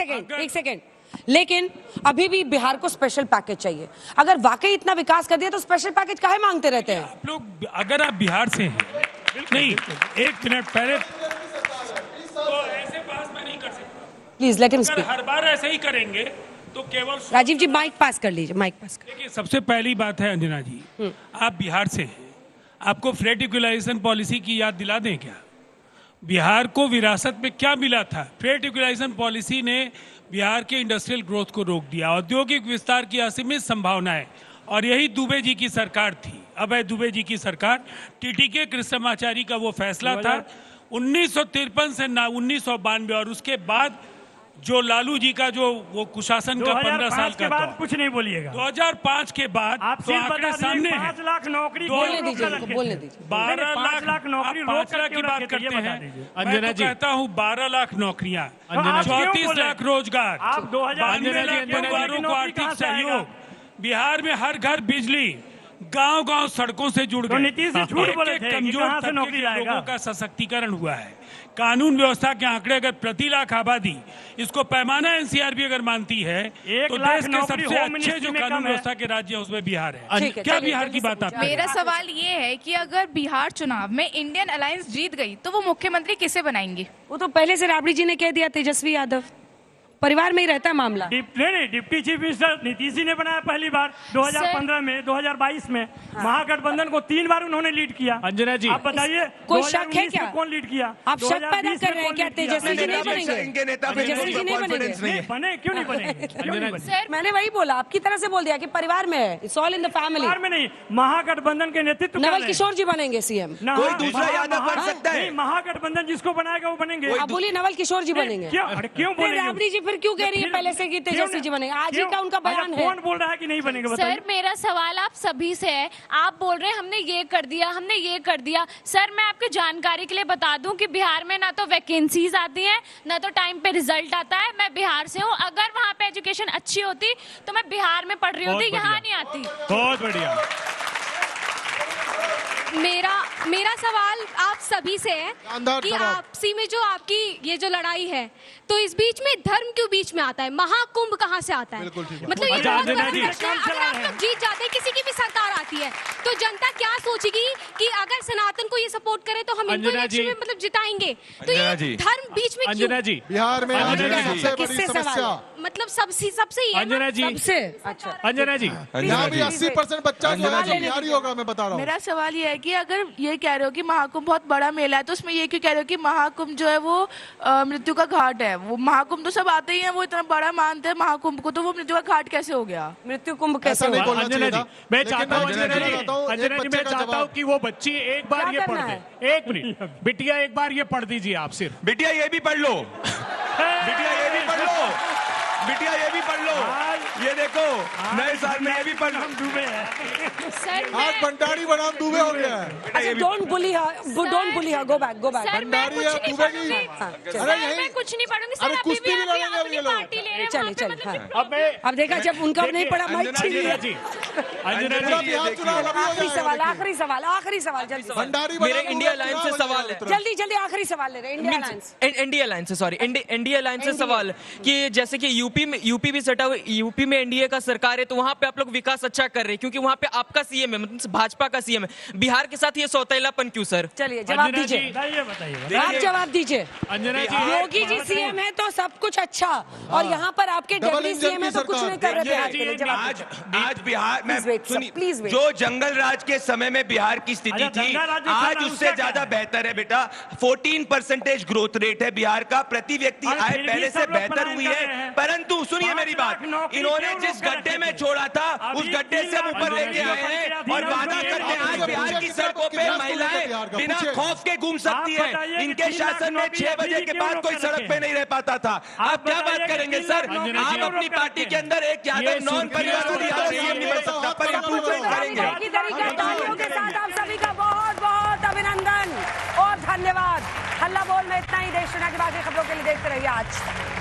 सेकेंड, लेकिन अभी भी बिहार को स्पेशल पैकेज चाहिए। अगर वाकई इतना विकास कर दिया तो स्पेशल पैकेज काहे मांगते रहते हैं? आप लोग, अगर आप बिहार से हैं, नहीं, 1 मिनट पहले तो ऐसे बात मैं नहीं कर सकता। प्लीज लेट हिम अगर स्पीक। हर बार ऐसे ही करेंगे तो केवल राजीव जी माइक पास कर लीजिए, माइक पास कर। देखिए, सबसे पहली बात है अंजना जी, आप बिहार से हैं, आपको फ्लैट इक्विलाइजेशन पॉलिसी की याद दिला दें क्या? बिहार को विरासत में क्या मिला था? फ्लैट इक्विलाइजेशन पॉलिसी ने बिहार के इंडस्ट्रियल ग्रोथ को रोक दिया, औद्योगिक विस्तार की असीमित संभावनाएं, और यही दुबे जी की सरकार थी, अभय दुबे जी की सरकार। टीटीके कृष्णमाचारी का वो फैसला था 1953 से 1992, और उसके बाद जो लालू जी का जो वो कुशासन का 15 साल के का बाद दौर, कुछ नहीं बोलिएगा। 2005 के बाद आप तो सिर्फ आंकड़े बता सामने दीजिए हैं। 5 लाख नौकरी बोलने दीजिए उनको, बोलने दीजिए। 12 5 लाख नौकरी आप रोक 5 लाख करके की बात रखे थे, ये करते बता हैं। दीजिए। मैं तो कहता हूँ 12 लाख नौकरियां, अंजना जी। 34 लाख रोजगार, आप 2000 परिवारों को आर्थिक सहयोग, बिहार में हर घर बिजली, गांव-गांव सड़कों से जुड़ तो गए। नीतीश जी झूठ बोले थे कि कमजोर कहां से तबके नौकरी के लाएगा। लोगों का सशक्तिकरण हुआ है। कानून व्यवस्था के आंकड़े अगर प्रति लाख आबादी, इसको पैमाना एनसीआरबी अगर मानती है, तो लाख देश के नौकरी सबसे होम अच्छे जो मिनिस्ट्री में कानून कम है। व्यवस्था के राज्य है उसमें बिहार है। ठीक है, क्या चलिए, बिहार की जल्दी बात से आप पूछिए। मेरा सवाल ये है कि अगर बिहार चुनाव में इंडियन अलायंस जीत गई तो वो मुख्यमंत्री किसे बनाएंगे? वो तो पहले से राबड़ी जी ने कह दिया, तेजस्वी यादव। परिवार में ही रहता है मामला। नहीं, deputy chief minister Nitish ji ने बनाया पहली बार 2015 में, 2022 में। महागठबंधन को 3 बार उन्होंने लीड किया। अंजना जी, आप बताइए कोई शक है क्या? कौन लीड किया? आप शक पैदा कर रहे हैं क्या? तेजस्वी जी नहीं बनेंगे? इनके नेता पे तेजस्वी जी नहीं कॉन्फिडेंस नहीं बनेंगे? है। बने क्यों नहीं बनेंगे? क्यों नहीं बनेंगे? सर मैंने वही बोला, आपकी तरह से बोल दिया कि परिवार में है, it's all in the family. Bihar में नहीं, महागठबंधन के नेतृत्व कर नवल रहे हैं। किशोर जी बनेंगे सीएम। कोई दूसरा यादव बन सकता है? नहीं, महागठबंधन जिसको बनाएगा वो बनेंगे। आप बोलिए नवल किशोर जी बनेंगे। क्यों फिर राबड़ी जी फिर क्यों कह रही है पहले से कि तेजस्वी जी बनेंगे? आज ही का उनका बयान है। कौन बोल रहा है कि नहीं बनेंगे? बताइए। सर मेरा सवाल आप सभी से है, आप बोल रहे हैं हमने ये कर दिया, हमने ये कर दिया। सर मैं आपकी जानकारी के लिए बता दूं कि बिहार में ना तो वैकेंसीज आती हैं, ना तो टाइम पे रिजल्ट आता है। मैं बिहार से हूँ, अगर वहाँ पे एजुकेशन अच्छी होती तो मैं बिहार में पढ़ रही होती, यहाँ नहीं आती। बहुत बढ़िया। मेरा सवाल आप सभी से है कि जवाब। आपसी में जो आपकी ये जो लड़ाई है, तो इस बीच में धर्म क्यों बीच में आता है? महाकुंभ कहाँ से आता है? मतलब ये बहुत बड़ा प्रश्न है। अगर आप लोग जीत जाते हैं, किसी की भी सरकार आती है, तो जनता क्या सोचेगी कि अगर सनातन को ये सपोर्ट करे तो हम इनको इलेक्शन में मतलब जिताएंगे? तो ये धर्म बीच में क्यों? बिहार में सबसे बड़ी समस्या मतलब सबसे ही है अंजना जी, सबसे अच्छा अंजना जी, यहाँ भी 80% बच्चा जो है बिहारी होगा, मैं बता रहा हूँ। मेरा सवाल ये है कि अगर ये कह रहे हो कि महाकुंभ बहुत बड़ा मेला है, तो उसमें ये क्यों कह रहे हो कि महाकुंभ जो है वो मृत्यु का घाट है? वो महाकुंभ तो सब आते ही हैं, वो इतना बड़ा मानते हैं महाकुंभ को, तो वो मृत्यु का घाट कैसे हो गया? मृत्यु कुंभ कैसे नहीं हुआ? बोलना अंजना चाहिए जी, था। मैं लेकिन चाहता हूँ मैं अंजना जी, एक बच्चे मैं का चाहता हूँ जवाब। कि वो बच्ची एक बार क्या ये पढ़ करना दे। एक मिनट, बिटिया एक बार ये पढ़ दीजिए आप सिर्फ। बिटिया ये भी पढ़ लो, बिटिया ये भी पढ़ लो, बिटिया ये भी पढ़ लो। ये देखो नए साल में ये भी पढ़ लो। डूबे हैं। सर आज भंडारी बनाम दुबे हो गया है। अच्छा don't bully her, go back. Sir मैं कुछ नहीं पढ़ूंगी। अरे सर यही मैं कुछ नहीं पढ़ूंगी। सर अरे अभी कुश्ती भी भी आप लड़ेंगे अपनी ये लोग। पार्टी ले रहे हैं चलिए वहाँ पे, चलिए मतलब हाँ। अब देखा जब उनका नहीं पड़ा माइक छीन लिया। अंजना पूरा जी, बिहार चुनाव अभी हो आखिरी सवाल जाएगा। आखिरी सवाल जल्दी से। भंडारी मेरे बनाम इंडिया दुबे अलायंस से चुनाव हो सवाल है। जाएगा। जल्दी अखरी सवाल ले रहे हैं। इंडिया अलायंस, एनडीए अलायंस से, सॉरी एनडीए अलायंस से सवाल कि जैसे कि यूपी भी सटा हुआ, यूपी में एनडीए का सरकार है, तो वहां पे आप लोग विकास अच्छा कर रहे हैं क्योंकि वहां पे आपका सीएम है, मतलब भाजपा का सीएम है। बिहार के साथ ये सौतेलापन क्यों सर? चलिए जवाब अंजना जी, दीजिए, बताइए। आप जवाब दीजिए। अंजना जी, योगी जी सीएम है तो सब कुछ अच्छा, और यहाँ पर आपके डबल डिप्टी इंजन सीएम है की तो कुछ नहीं कर रहे बिहार के लिए। जवाब आज बिहार में Please wait, sir, सुनिए, please wait. जो जंगल राज के समय में बिहार की स्थिति अच्छा, थी दंगा राज में आज था, उससे उसका ज्यादा क्या? बेहतर है बेटा। 14% ग्रोथ रेट है बिहार का, प्रति व्यक्ति और आय फिर भी पहले सब से लोग बेहतर पलायन हुई कर रहे है। हैं। परंतु सुनिए 5 मेरी बात, लाख नौकरी इन्होंने क्यों जिस रोक कर गड्ढे रखे में थे? छोड़ा था अभी उस गड्ढे 3 से लाख ऊपर लेके नौकरी आए हैं का और वादा पूछिए, करते हैं आज पूछिए, बिहार की पूछिए, सड़कों पे कितना महिलाएं बिहार का? बिना पूछिए। खौफ के घूम सकती आप हैं। बताइए कि इनके 3 लाख शासन में नौकरी 6 बजे अभी के क्यों बाद रोक कोई कर सड़क रखे पे हैं? नहीं रह पाता था। आप क्या बात बताइए कि करेंगे 3 सर? लाख नौकरी आप क्यों अपनी रोक कर पार्टी रखे के हैं? अंदर एक यादव नॉन परिवारवादी सीएम नहीं बन सकता, पर इम्प्रूवमेंट करेंगे। की तरीका तालियों के साथ आप सभी का बहुत बहुत अभिनंदन और धन्यवाद। हल्ला बोल में इतना ही। देश दुनिया की बाकी खबरों के लिए देखते रहिए आज तक।